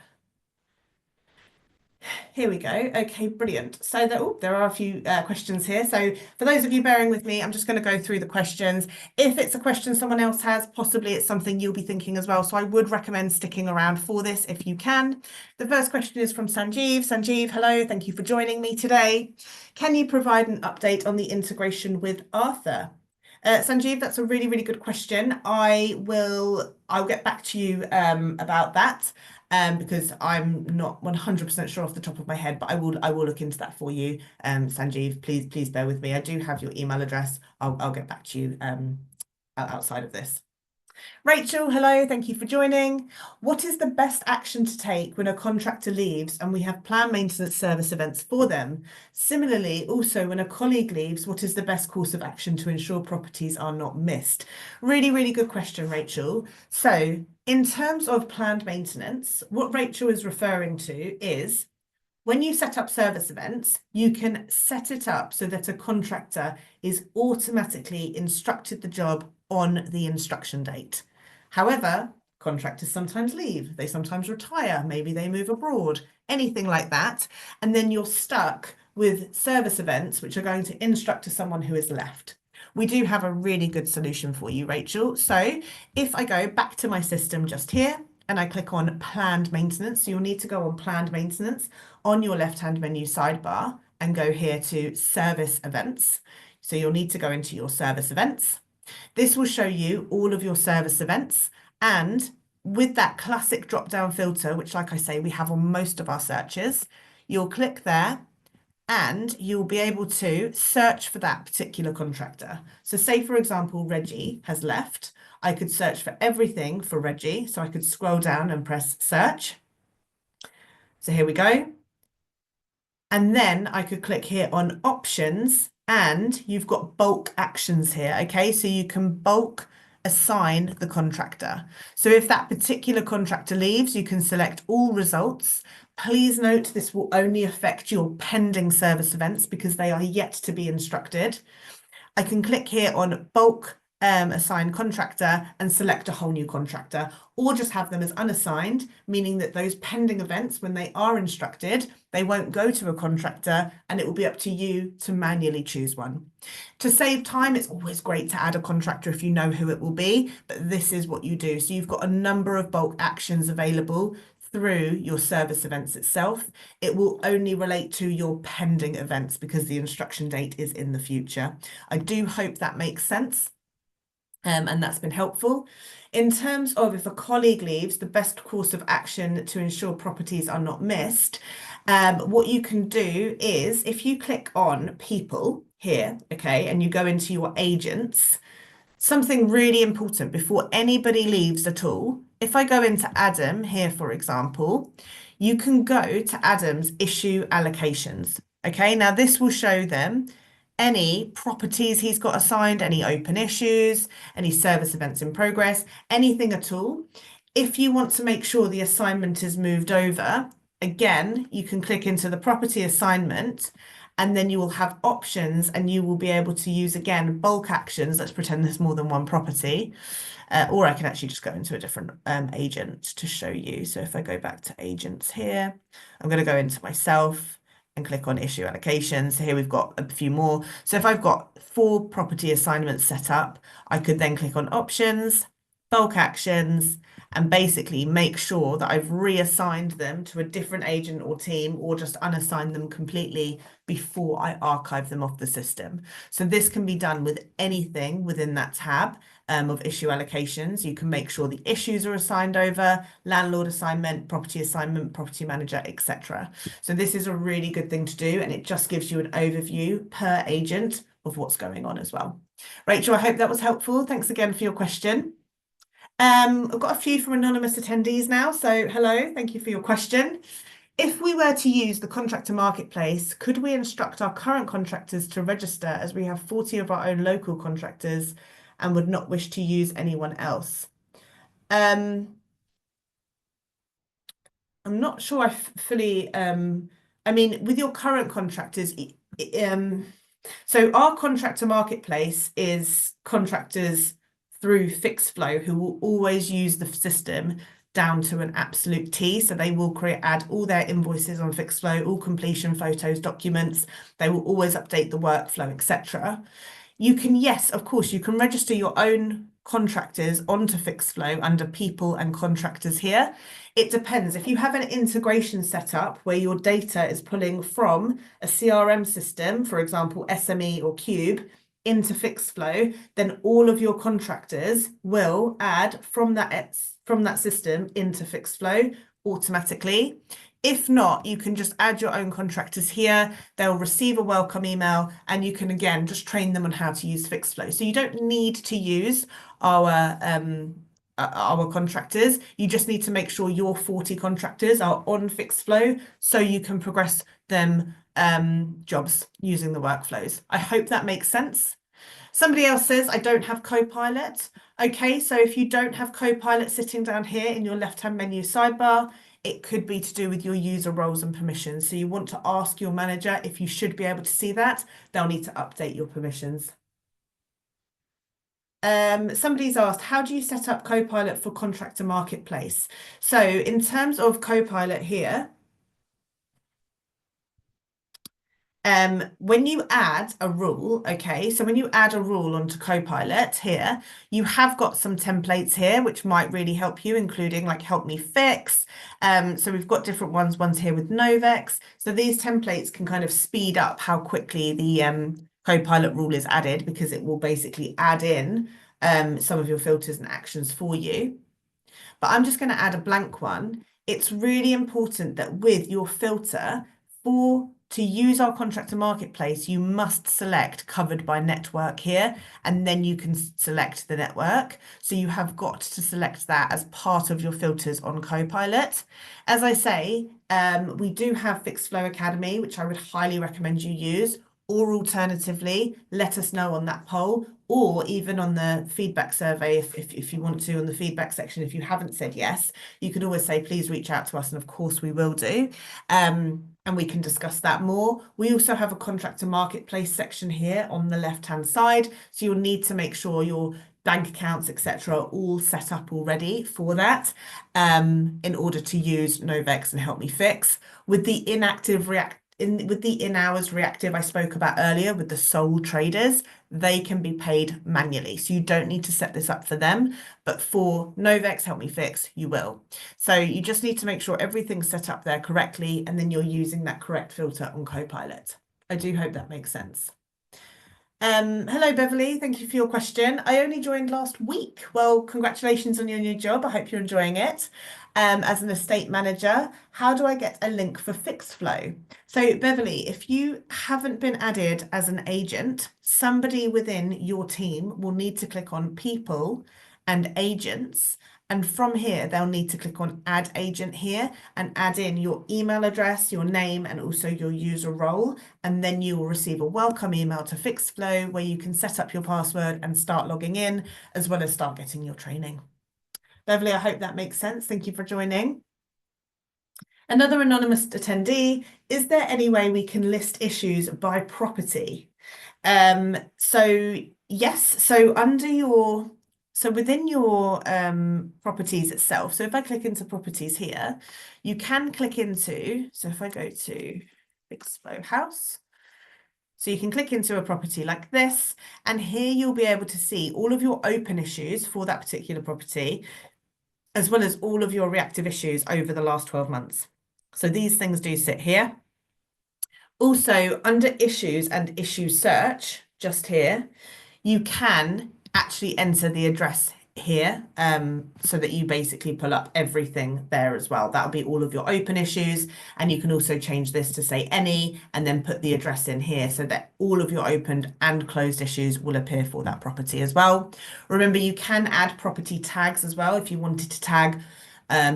Here we go. Okay, brilliant. So there are a few questions here. So for those of you bearing with me, I'm just going to go through the questions. If it's a question someone else has, possibly it's something you'll be thinking as well. So I would recommend sticking around for this if you can. The first question is from Sanjeev. Sanjeev, hello. Thank you for joining me today. Can you provide an update on the integration with Arthur? Sanjeev, that's a really, really good question. I'll get back to you about that because I'm not 100% sure off the top of my head, but I will look into that for you. Sanjeev, please bear with me. I do have your email address. I'll get back to you outside of this. Rachel, hello, thank you for joining. What is the best action to take when a contractor leaves and we have planned maintenance service events for them? Similarly, also when a colleague leaves, what is the best course of action to ensure properties are not missed? Really, really good question, Rachel. So in terms of planned maintenance, what Rachel is referring to is when you set up service events, you can set it up so that a contractor is automatically instructed the job on the instruction date. However, contractors sometimes leave, they sometimes retire, maybe they move abroad, anything like that. And then you're stuck with service events which are going to instruct to someone who is left. We do have a really good solution for you, Rachel. So if I go back to my system just here, and I click on planned maintenance. So you'll need to go on planned maintenance on your left-hand menu sidebar and go here to service events. So you'll need to go into your service events. This will show you all of your service events. And with that classic drop-down filter, which like I say, we have on most of our searches, you'll click there and you'll be able to search for that particular contractor. So say, for example, Reggie has left. I could search for everything for Reggie. So I could scroll down and press search. So here we go. And then I could click here on options and you've got bulk actions here. Okay, so you can bulk assign the contractor. So if that particular contractor leaves, you can select all results. Please note this will only affect your pending service events because they are yet to be instructed. I can click here on bulk assign contractor and select a whole new contractor, or just have them as unassigned, meaning that those pending events, when they are instructed, they won't go to a contractor and it will be up to you to manually choose one. To save time, it's always great to add a contractor if you know who it will be, but this is what you do. So you've got a number of bulk actions available through your service events itself. It will only relate to your pending events because the instruction date is in the future. I do hope that makes sense. And that's been helpful. In terms of if a colleague leaves, the best course of action to ensure properties are not missed, what you can do is if you click on people here, okay, and you go into your agents, something really important before anybody leaves at all. If I go into Adam here, for example, you can go to Adam's issue allocations. Okay, now this will show them any properties he's got assigned, any open issues, any service events in progress, anything at all. If you want to make sure the assignment is moved over, again, you can click into the property assignment and then you will have options and you will be able to use, again, bulk actions. Let's pretend there's more than one property. Or I can actually just go into a different agent to show you. So if I go back to agents here, I'm going to go into myself and click on issue allocations. So here we've got a few more. So if I've got 4 property assignments set up, I could then click on options, bulk actions, and basically make sure that I've reassigned them to a different agent or team or just unassigned them completely before I archive them off the system. So this can be done with anything within that tab of issue allocations. You can make sure the issues are assigned over, landlord assignment, property manager, etc. So this is a really good thing to do, and it just gives you an overview per agent of what's going on as well. Rachel, I hope that was helpful. Thanks again for your question. I've got a few from anonymous attendees now. So hello, thank you for your question. If we were to use the Contractor Marketplace, could we instruct our current contractors to register as we have 40 of our own local contractors and would not wish to use anyone else? I'm not sure I fully, I mean, with your current contractors, So our contractor marketplace is contractors through Fixflo who will always use the system down to an absolute T. So they will add all their invoices on Fixflo, all completion photos, documents. They will always update the workflow, etc. You can, yes, of course, you can register your own contractors onto Fixflo under people and contractors here. It depends. If you have an integration set up where your data is pulling from a CRM system, for example, SME or Cube, into Fixflo, then all of your contractors will add from that system into Fixflo automatically. If not, you can just add your own contractors here. They'll receive a welcome email and you can, again, just train them on how to use Fixflo. So you don't need to use our contractors. You just need to make sure your 40 contractors are on Fixflo so you can progress them jobs using the workflows. I hope that makes sense. Somebody else says, I don't have Copilot. Okay, so if you don't have Copilot sitting down here in your left-hand menu sidebar, it could be to do with your user roles and permissions. So you want to ask your manager if you should be able to see that. They'll need to update your permissions. Somebody's asked, how do you set up Copilot for Contractor Marketplace? So in terms of Copilot here, when you add a rule, okay, so when you add a rule onto Copilot here, you have got some templates here which might really help you, including like help me fix. So we've got different ones here with Novex. So these templates can kind of speed up how quickly the Copilot rule is added, because it will basically add in some of your filters and actions for you. But I'm just going to add a blank one. It's really important that with your filter, to use our contractor marketplace, you must select covered by network here, and then you can select the network. So you have got to select that as part of your filters on Copilot. As I say, we do have Fixflo Academy, which I would highly recommend you use, or alternatively, let us know on that poll, or even on the feedback survey, if you want to, on the feedback section. If you haven't said yes, you can always say, please reach out to us, and of course we will do. And we can discuss that more. We also have a contractor marketplace section here on the left-hand side. So you'll need to make sure your bank accounts, etc., are all set up already for that in order to use Novex and Help Me Fix. With the in-hours reactive I spoke about earlier with the sole traders, they can be paid manually. So you don't need to set this up for them, but for Novex Help Me Fix, you will. So you just need to make sure everything's set up there correctly, and then you're using that correct filter on Copilot. I do hope that makes sense. Hello, Beverly. Thank you for your question. I only joined last week. Well, congratulations on your new job. I hope you're enjoying it. As an estate manager, how do I get a link for Fixflo? So, Beverly, if you haven't been added as an agent, somebody within your team will need to click on People and Agents. And from here, they'll need to click on Add Agent here and add in your email address, your name, and also your user role. And then you will receive a welcome email to Fixflo where you can set up your password and start logging in, as well as start getting your training. Beverly, I hope that makes sense. Thank you for joining. Another anonymous attendee, is there any way we can list issues by property? So yes, so within your properties itself, so if I click into properties here, you can click into, so if I go to Fixflo House, so you can click into a property like this, and here you'll be able to see all of your open issues for that particular property, as well as all of your reactive issues over the last 12 months. So these things do sit here. Also, under issues and issue search, just here, you can actually enter the address here so that you basically pull up everything there as well. That'll be all of your open issues, and you can also change this to say any and then put the address in here so that all of your opened and closed issues will appear for that property as well. Remember, you can add property tags as well if you wanted to tag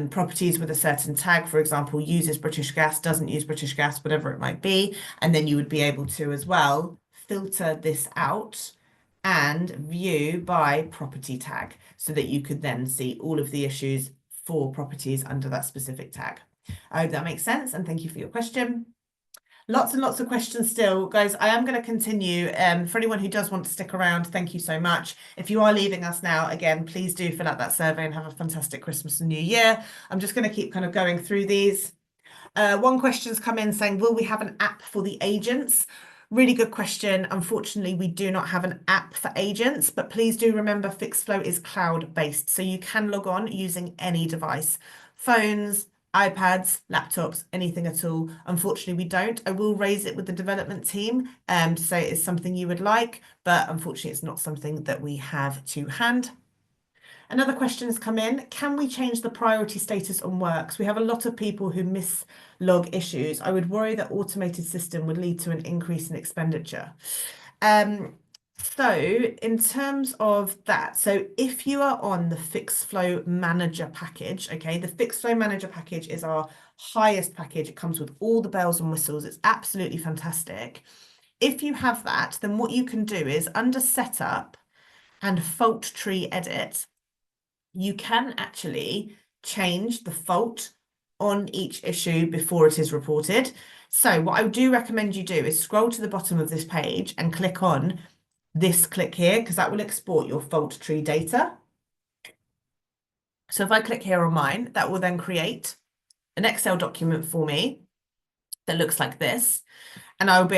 properties with a certain tag, for example, uses British Gas, doesn't use British Gas, whatever it might be, and then you would be able to as well filter this out and view by property tag so that you could then see all of the issues for properties under that specific tag. I hope that makes sense, and thank you for your question. Lots and lots of questions still. Guys, I am going to continue. For anyone who does want to stick around, thank you so much. If you are leaving us now, again, please do fill out that survey and have a fantastic Christmas and New Year. I'm just going to keep kind of going through these. One question's come in saying, will we have an app for the agents? Really good question. Unfortunately, we do not have an app for agents, but please do remember Fixflo is cloud-based, so you can log on using any device, phones, iPads, laptops, anything at all. Unfortunately, we don't. I will raise it with the development team to say it's something you would like, but unfortunately, it's not something that we have to hand. Another question has come in. Can we change the priority status on works? We have a lot of people who miss log issues. I would worry that automated system would lead to an increase in expenditure. So in terms of that, so if you are on the Fixflo Manager package, okay, the Fixflo Manager package is our highest package. It comes with all the bells and whistles. It's absolutely fantastic. If you have that, then what you can do is under Setup and Fault Tree Edit, you can actually change the fault on each issue before it is reported. So what I do recommend you do is scroll to the bottom of this page and click on this click here, because that will export your fault tree data. So if I click here on mine, that will then create an Excel document for me that looks like this. And I will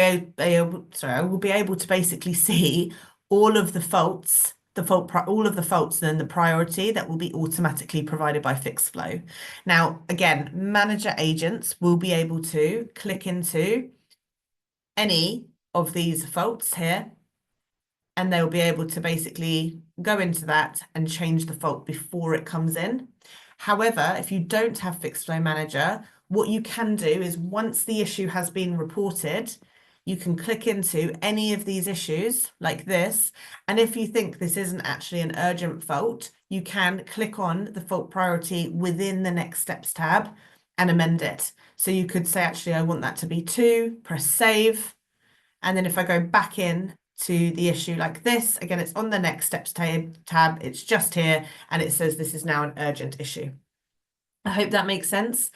be able to basically see all of the faults, all of the faults, and then the priority that will be automatically provided by Fixflo. Now, again, manager agents will be able to click into any of these faults here, and they'll be able to basically go into that and change the fault before it comes in. However, if you don't have Fixflo Manager, what you can do is once the issue has been reported, you can click into any of these issues like this. And if you think this isn't actually an urgent fault, you can click on the fault priority within the next steps tab and amend it. So you could say, actually, I want that to be 2, press save. And then if I go back in to the issue like this, again, it's on the next steps tab, it's just here, and it says this is now an urgent issue. I hope that makes sense.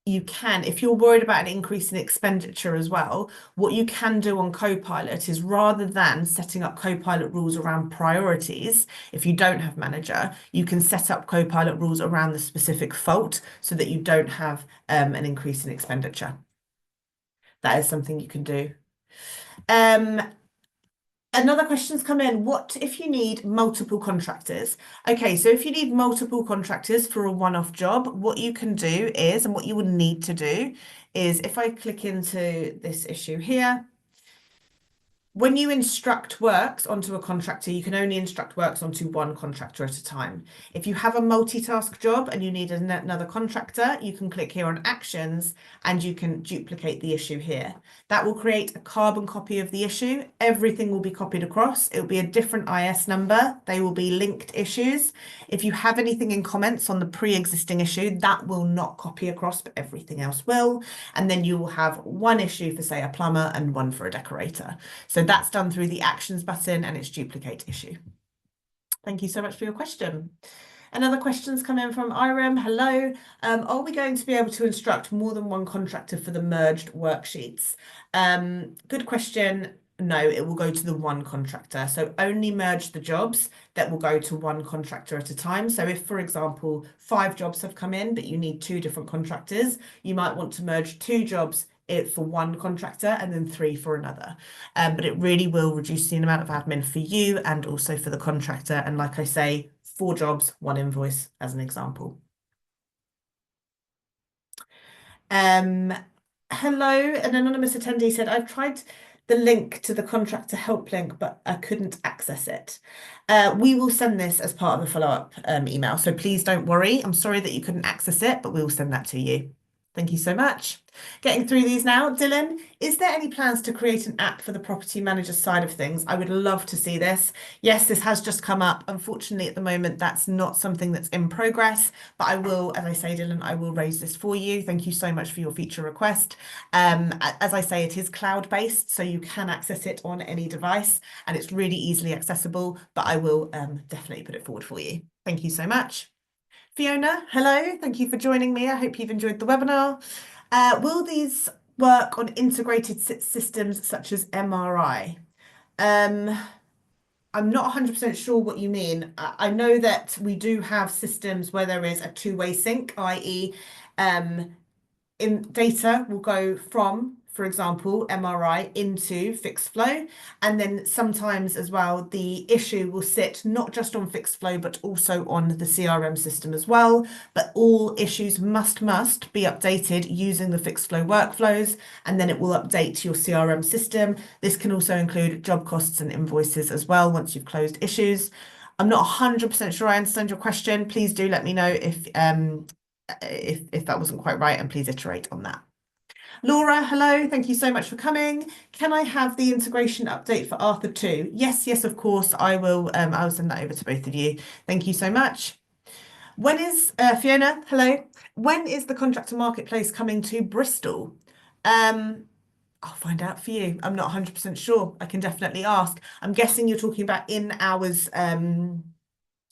You can, if you're worried about an increase in expenditure as well, what you can do on Copilot is rather than setting up Copilot rules around priorities, if you don't have Manager, you can set up Copilot rules around the specific fault so that you don't have an increase in expenditure. That is something you can do. Another question's come in. What if you need multiple contractors? Okay, so if you need multiple contractors for a one-off job, what you can do is, and what you would need to do is, if I click into this issue here, when you instruct works onto a contractor, you can only instruct works onto one contractor at a time. If you have a multitask job and you need another contractor, you can click here on actions and you can duplicate the issue here. That will create a carbon copy of the issue. Everything will be copied across. It will be a different IS number. They will be linked issues. If you have anything in comments on the pre-existing issue, that will not copy across, but everything else will. And then you will have one issue for, say, a plumber and one for a decorator. So that's done through the actions button and it's duplicate issue. Thank you so much for your question. Another question's come in from Irem. Hello. Are we going to be able to instruct more than one contractor for the merged worksheets? Good question. No, it will go to the one contractor. So only merge the jobs that will go to one contractor at a time. So if, for example, 5 jobs have come in, but you need 2 different contractors, you might want to merge 2 jobs for one contractor and then 3 for another. But it really will reduce the amount of admin for you and also for the contractor. And like I say, 4 jobs, 1 invoice as an example. Hello, an anonymous attendee said, I've tried the link to the contractor help link, but I couldn't access it. We will send this as part of the follow-up email. So please don't worry. I'm sorry that you couldn't access it, but we will send that to you. Thank you so much. Getting through these now. Dylan, is there any plans to create an app for the property manager side of things? I would love to see this. Yes, this has just come up. Unfortunately, at the moment, that's not something that's in progress, but I will, as I say, Dylan, I will raise this for you. Thank you so much for your feature request. As I say, it is cloud-based, so you can access it on any device, and it's really easily accessible, but I will definitely put it forward for you. Thank you so much. Fiona, hello. Thank you for joining me. I hope you've enjoyed the webinar. Will these work on integrated systems such as MRI? Um, I'm not 100% sure what you mean. I know that we do have systems where there is a two-way sync, i.e., um, in data will go from, for example, MRI into Fixflo. And then sometimes as well, the issue will sit not just on Fixflo, but also on the CRM system as well. But all issues must be updated using the Fixflo workflows, and then it will update your CRM system. This can also include job costs and invoices as well once you've closed issues. I'm not 100% sure I understand your question. Please do let me know if that wasn't quite right, and please iterate on that. Laura, hello. Thank you so much for coming. Can I have the integration update for Arthur too? Yes, of course. I will send that over to both of you. Thank you so much. When is Fiona, hello. When is the Contractor Marketplace coming to Bristol? I'll find out for you. I'm not 100% sure. I can definitely ask. I'm guessing you're talking about in hours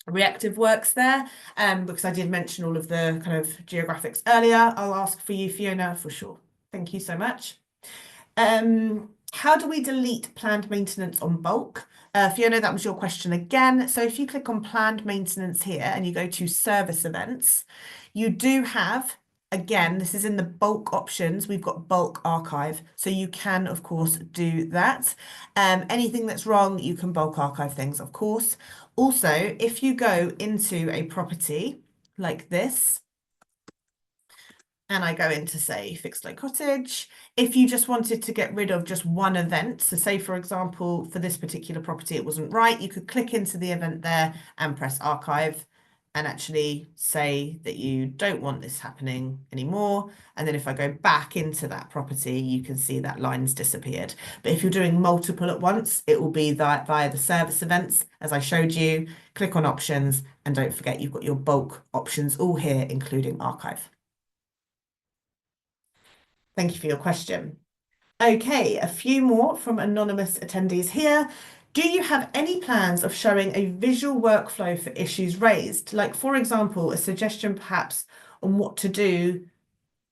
reactive works there, because I did mention all of the kind of geographics earlier. I'll ask for you, Fiona, for sure. Thank you so much. How do we delete planned maintenance on bulk? Fiona, that was your question again. So if you click on planned maintenance here and you go to service events, you do have, again, this is in the bulk options, we've got bulk archive. So you can, of course, do that. Anything that's wrong, you can bulk archive things, of course. Also, if you go into a property like this, and I go into, say, Fixflo Cottage, if you just wanted to get rid of just one event, so say, for example, for this particular property, it wasn't right, you could click into the event there and press archive and actually say that you don't want this happening anymore. And then if I go back into that property, you can see that line's disappeared. But if you're doing multiple at once, it will be that via the service events, as I showed you. Click on options, and don't forget you've got your bulk options all here, including archive. Thank you for your question. Okay, a few more from anonymous attendees here. Do you have any plans of showing a visual workflow for issues raised? Like, for example, a suggestion perhaps on what to do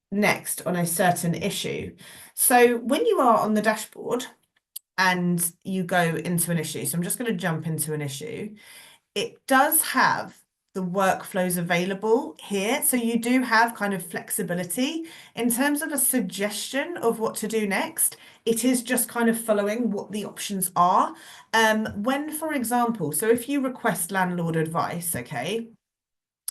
next on a certain issue. So when you are on the dashboard and you go into an issue, so I'm just going to jump into an issue, it does have the workflows available here. So you do have kind of flexibility in terms of a suggestion of what to do next. It is just kind of following what the options are. When, for example, so if you request landlord advice, okay,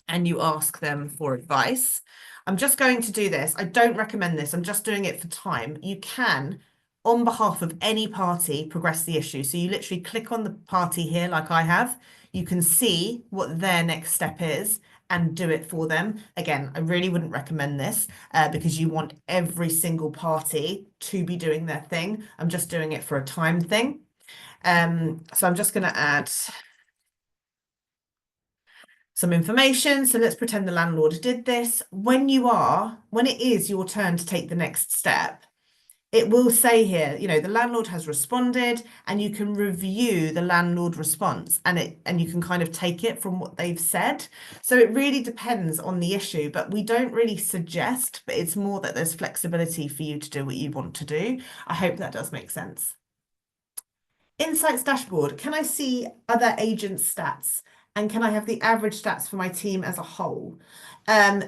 and you ask them for advice, I'm just going to do this. I don't recommend this. I'm just doing it for time. You can, on behalf of any party, progress the issue. So you literally click on the party here, like I have. You can see what their next step is and do it for them. Again, I really wouldn't recommend this because you want every single party to be doing their thing. I'm just doing it for a time thing. So I'm just going to add some information. So let's pretend the landlord did this. When it is your turn to take the next step, it will say here, you know, the landlord has responded, and you can review the landlord response, and you can kind of take it from what they've said. So it really depends on the issue, but we don't really suggest, but it's more that there's flexibility for you to do what you want to do. I hope that does make sense. Insights dashboard. Can I see other agent stats? And can I have the average stats for my team as a whole?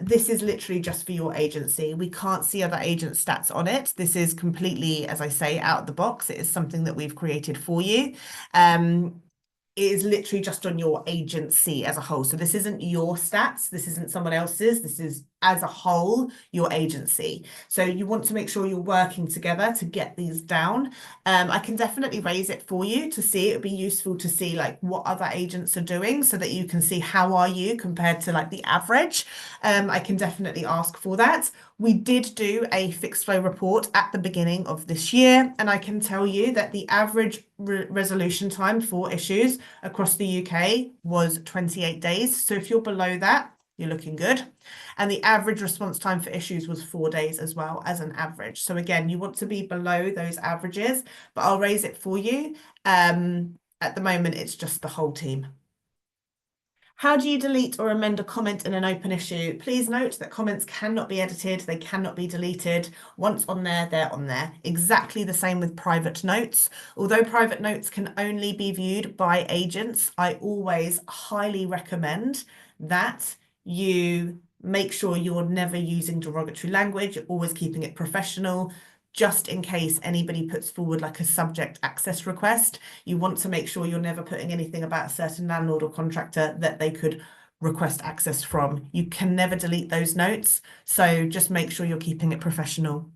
This is literally just for your agency. We can't see other agent stats on it. This is completely, as I say, out of the box. It is something that we've created for you. It is literally just on your agency as a whole. So this isn't your stats. This isn't someone else's. This is as a whole, your agency. So you want to make sure you're working together to get these down. I can definitely raise it for you to see. It would be useful to see like what other agents are doing so that you can see how are you compared to like the average. I can definitely ask for that. We did do a Fixflo report at the beginning of this year, and I can tell you that the average resolution time for issues across the UK was 28 days. So if you're below that, you're looking good. And the average response time for issues was 4 days as well as an average. So again, you want to be below those averages, but I'll raise it for you. At the moment, it's just the whole team. How do you delete or amend a comment in an open issue? Please note that comments cannot be edited, they cannot be deleted. Once on there, they're on there. Exactly the same with private notes. Although private notes can only be viewed by agents, I always highly recommend that you make sure you're never using derogatory language, you're always keeping it professional, just in case anybody puts forward like a subject access request. You want to make sure you're never putting anything about a certain landlord or contractor that they could request access from. You can never delete those notes, so just make sure you're keeping it professional.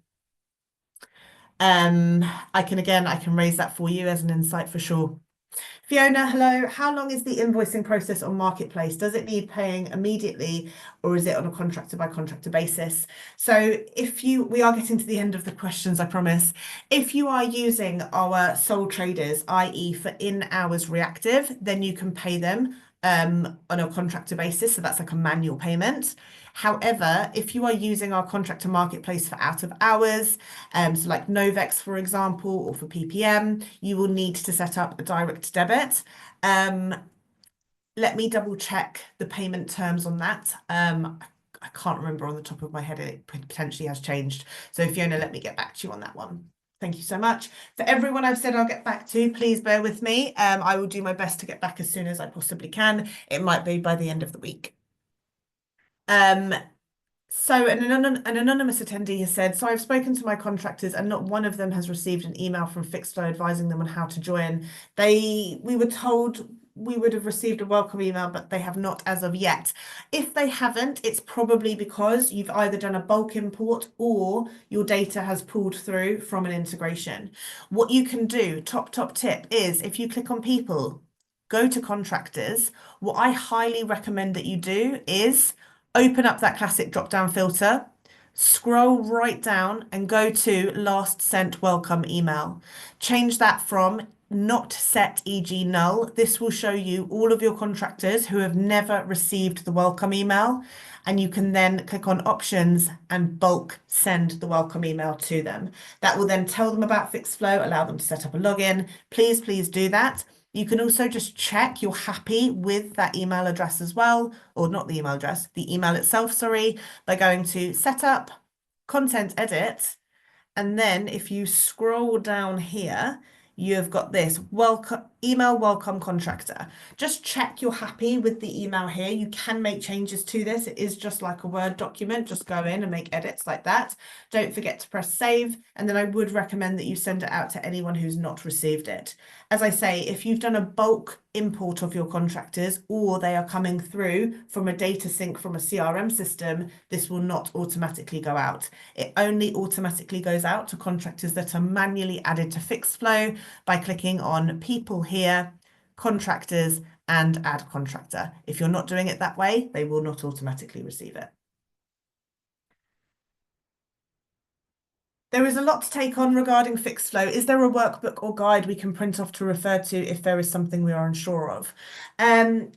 I can raise that for you as an insight for sure. Fiona, hello. How long is the invoicing process on Marketplace? Does it need paying immediately or is it on a contractor by contractor basis? So we are getting to the end of the questions, I promise. If you are using our sole traders, i.e. for in-hours reactive, then you can pay them on a contractor basis. So that's like a manual payment. However, if you are using our Contractor Marketplace for out of hours, so like Novex, for example, or for PPM, you will need to set up a direct debit. Let me double check the payment terms on that. I can't remember on the top of my head. It potentially has changed. So Fiona, let me get back to you on that one. Thank you so much. For everyone I've said I'll get back to, please bear with me. I will do my best to get back as soon as I possibly can. It might be by the end of the week. So an anonymous attendee has said, so I've spoken to my contractors and not one of them has received an email from Fixflo advising them on how to join. We were told we would have received a welcome email, but they have not as of yet. If they haven't, it's probably because you've either done a bulk import or your data has pulled through from an integration. What you can do, top tip, is if you click on people, go to contractors, what I highly recommend that you do is open up that classic drop-down filter, scroll right down and go to last sent welcome email. Change that from not set, e.g. null. This will show you all of your contractors who have never received the welcome email. And you can then click on options and bulk send the welcome email to them. That will then tell them about Fixflo, allow them to set up a login. Please do that. You can also just check you're happy with that email address as well, or not the email address, the email itself, sorry, by going to setup, content edit, and then if you scroll down here, you've got this email welcome contractor. Just check you're happy with the email here. You can make changes to this. It is just like a Word document. Just go in and make edits like that. Don't forget to press save. And then I would recommend that you send it out to anyone who's not received it. As I say, if you've done a bulk import of your contractors or they are coming through from a data sync from a CRM system, this will not automatically go out. It only automatically goes out to contractors that are manually added to Fixflo by clicking on people here, contractors, and add contractor. If you're not doing it that way, they will not automatically receive it. There is a lot to take on regarding Fixflo. Is there a workbook or guide we can print off to refer to if there is something we are unsure of?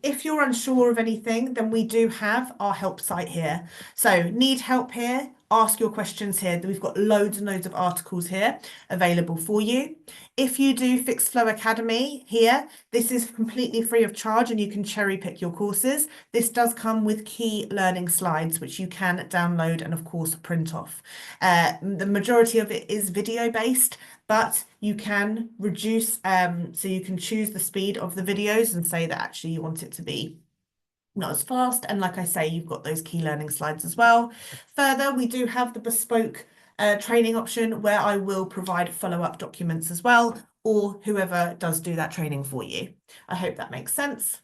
If you're unsure of anything, then we do have our help site here. So need help here? Ask your questions here. We've got loads and loads of articles here available for you. If you do Fixflo Academy here, this is completely free of charge and you can cherry pick your courses. This does come with key learning slides, which you can download and of course print off. The majority of it is video based, but you can reduce, so you can choose the speed of the videos and say that actually you want it to be not as fast. And like I say, you've got those key learning slides as well. Further, we do have the bespoke training option where I will provide follow-up documents as well, or whoever does do that training for you. I hope that makes sense.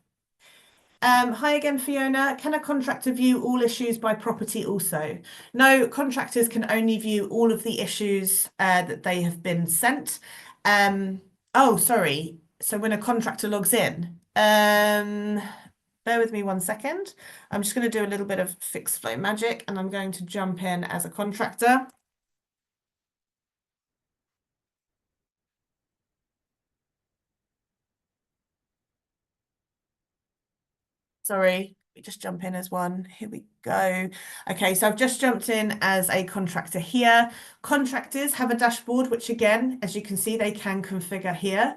Hi again, Fiona. Can a contractor view all issues by property also? No, contractors can only view all of the issues that they have been sent. Oh, sorry. So when a contractor logs in, bear with me one second. I'm just going to do a little bit of Fixflo magic and I'm going to jump in as a contractor. Sorry, we just jump in as one. Here we go. Okay, so I've just jumped in as a contractor here. Contractors have a dashboard, which again, as you can see, they can configure here.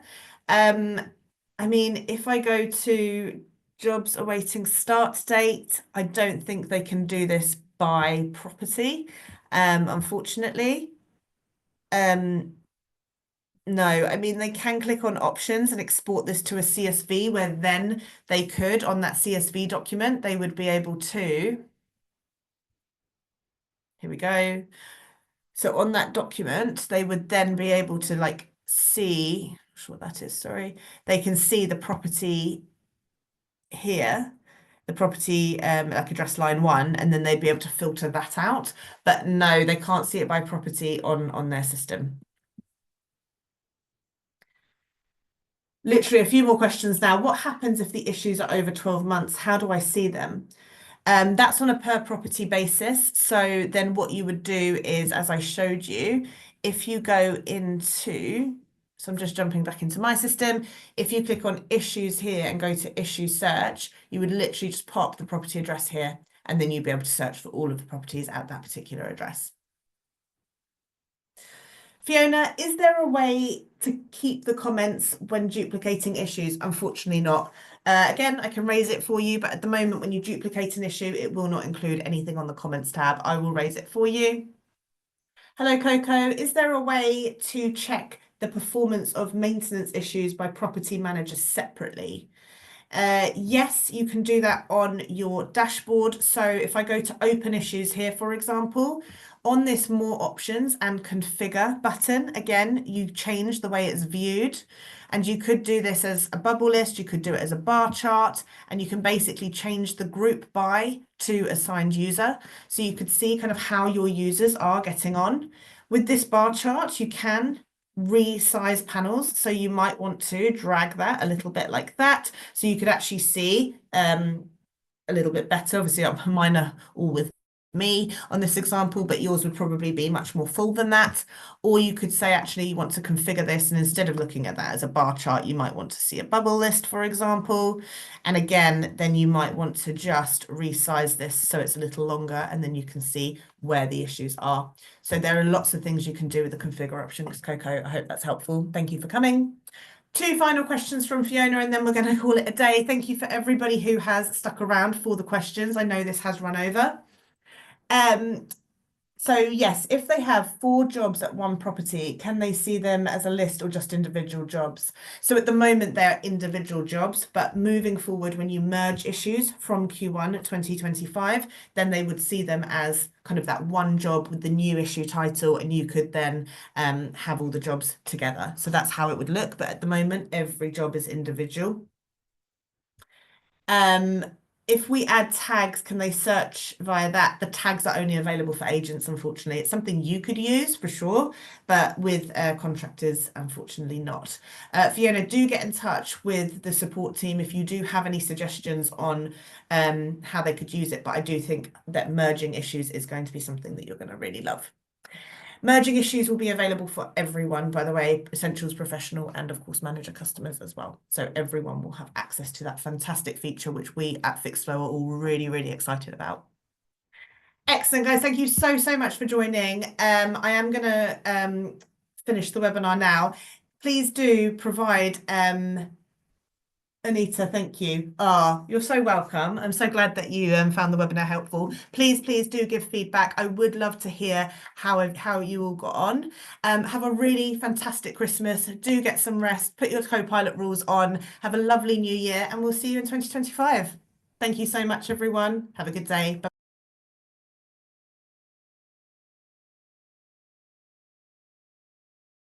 I mean, if I go to Jobs awaiting start date. I don't think they can do this by property, unfortunately. Um, no, I mean, they can click on options and export this to a CSV where then they could, on that CSV document, they would be able to, here we go. So on that document, they would then be able to like see, not sure what that is, sorry. They can see the property here, the property like address line 1, and then they'd be able to filter that out. But no, they can't see it by property on their system. Literally a few more questions now. What happens if the issues are over 12 months? How do I see them? That's on a per property basis. So then what you would do is, as I showed you, if you go into, so I'm just jumping back into my system. If you click on issues here and go to issue search, you would literally just pop the property address here, and then you'd be able to search for all of the properties at that particular address. Fiona, is there a way to keep the comments when duplicating issues? Unfortunately not. Again, I can raise it for you, but at the moment when you duplicate an issue, it will not include anything on the comments tab. I will raise it for you. Hello, Coco. Is there a way to check the performance of maintenance issues by property managers separately? Yes, you can do that on your dashboard. So if I go to open issues here, for example, on this more options and configure button, again, you change the way it's viewed. And you could do this as a bubble list, you could do it as a bar chart, and you can basically change the group by to assigned user. So you could see kind of how your users are getting on. With this bar chart, you can resize panels. So you might want to drag that a little bit like that. So you could actually see a little bit better. Obviously, mine are all with me on this example, but yours would probably be much more full than that. Or you could say, actually, you want to configure this, and instead of looking at that as a bar chart, you might want to see a bubble list, for example. And again, then you might want to just resize this so it's a little longer, and then you can see where the issues are. So there are lots of things you can do with the configure options, Coco. I hope that's helpful. Thank you for coming. Two final questions from Fiona, and then we're going to call it a day. Thank you for everybody who has stuck around for the questions. I know this has run over. So yes, if they have 4 jobs at one property, can they see them as a list or just individual jobs? So at the moment, they're individual jobs, but moving forward, when you merge issues from Q1 2025, then they would see them as kind of that one job with the new issue title, and you could then have all the jobs together. So that's how it would look. But at the moment, every job is individual. If we add tags, can they search via that? The tags are only available for agents, unfortunately. It's something you could use for sure, but with contractors, unfortunately not. Fiona, do get in touch with the support team if you do have any suggestions on how they could use it, but I do think that merging issues is going to be something that you're going to really love. Merging issues will be available for everyone, by the way, Essentials Professional and of course Manager customers as well. So everyone will have access to that fantastic feature, which we at Fixflo are all really, really excited about. Excellent, guys. Thank you so, so much for joining. I am going to finish the webinar now. Please do provide Anita, thank you. You're so welcome. I'm so glad that you found the webinar helpful. Please do give feedback. I would love to hear how you all got on. Have a really fantastic Christmas. Do get some rest. Put your Copilot rules on. Have a lovely new year, and we'll see you in 2025. Thank you so much, everyone. Have a good day. Bye.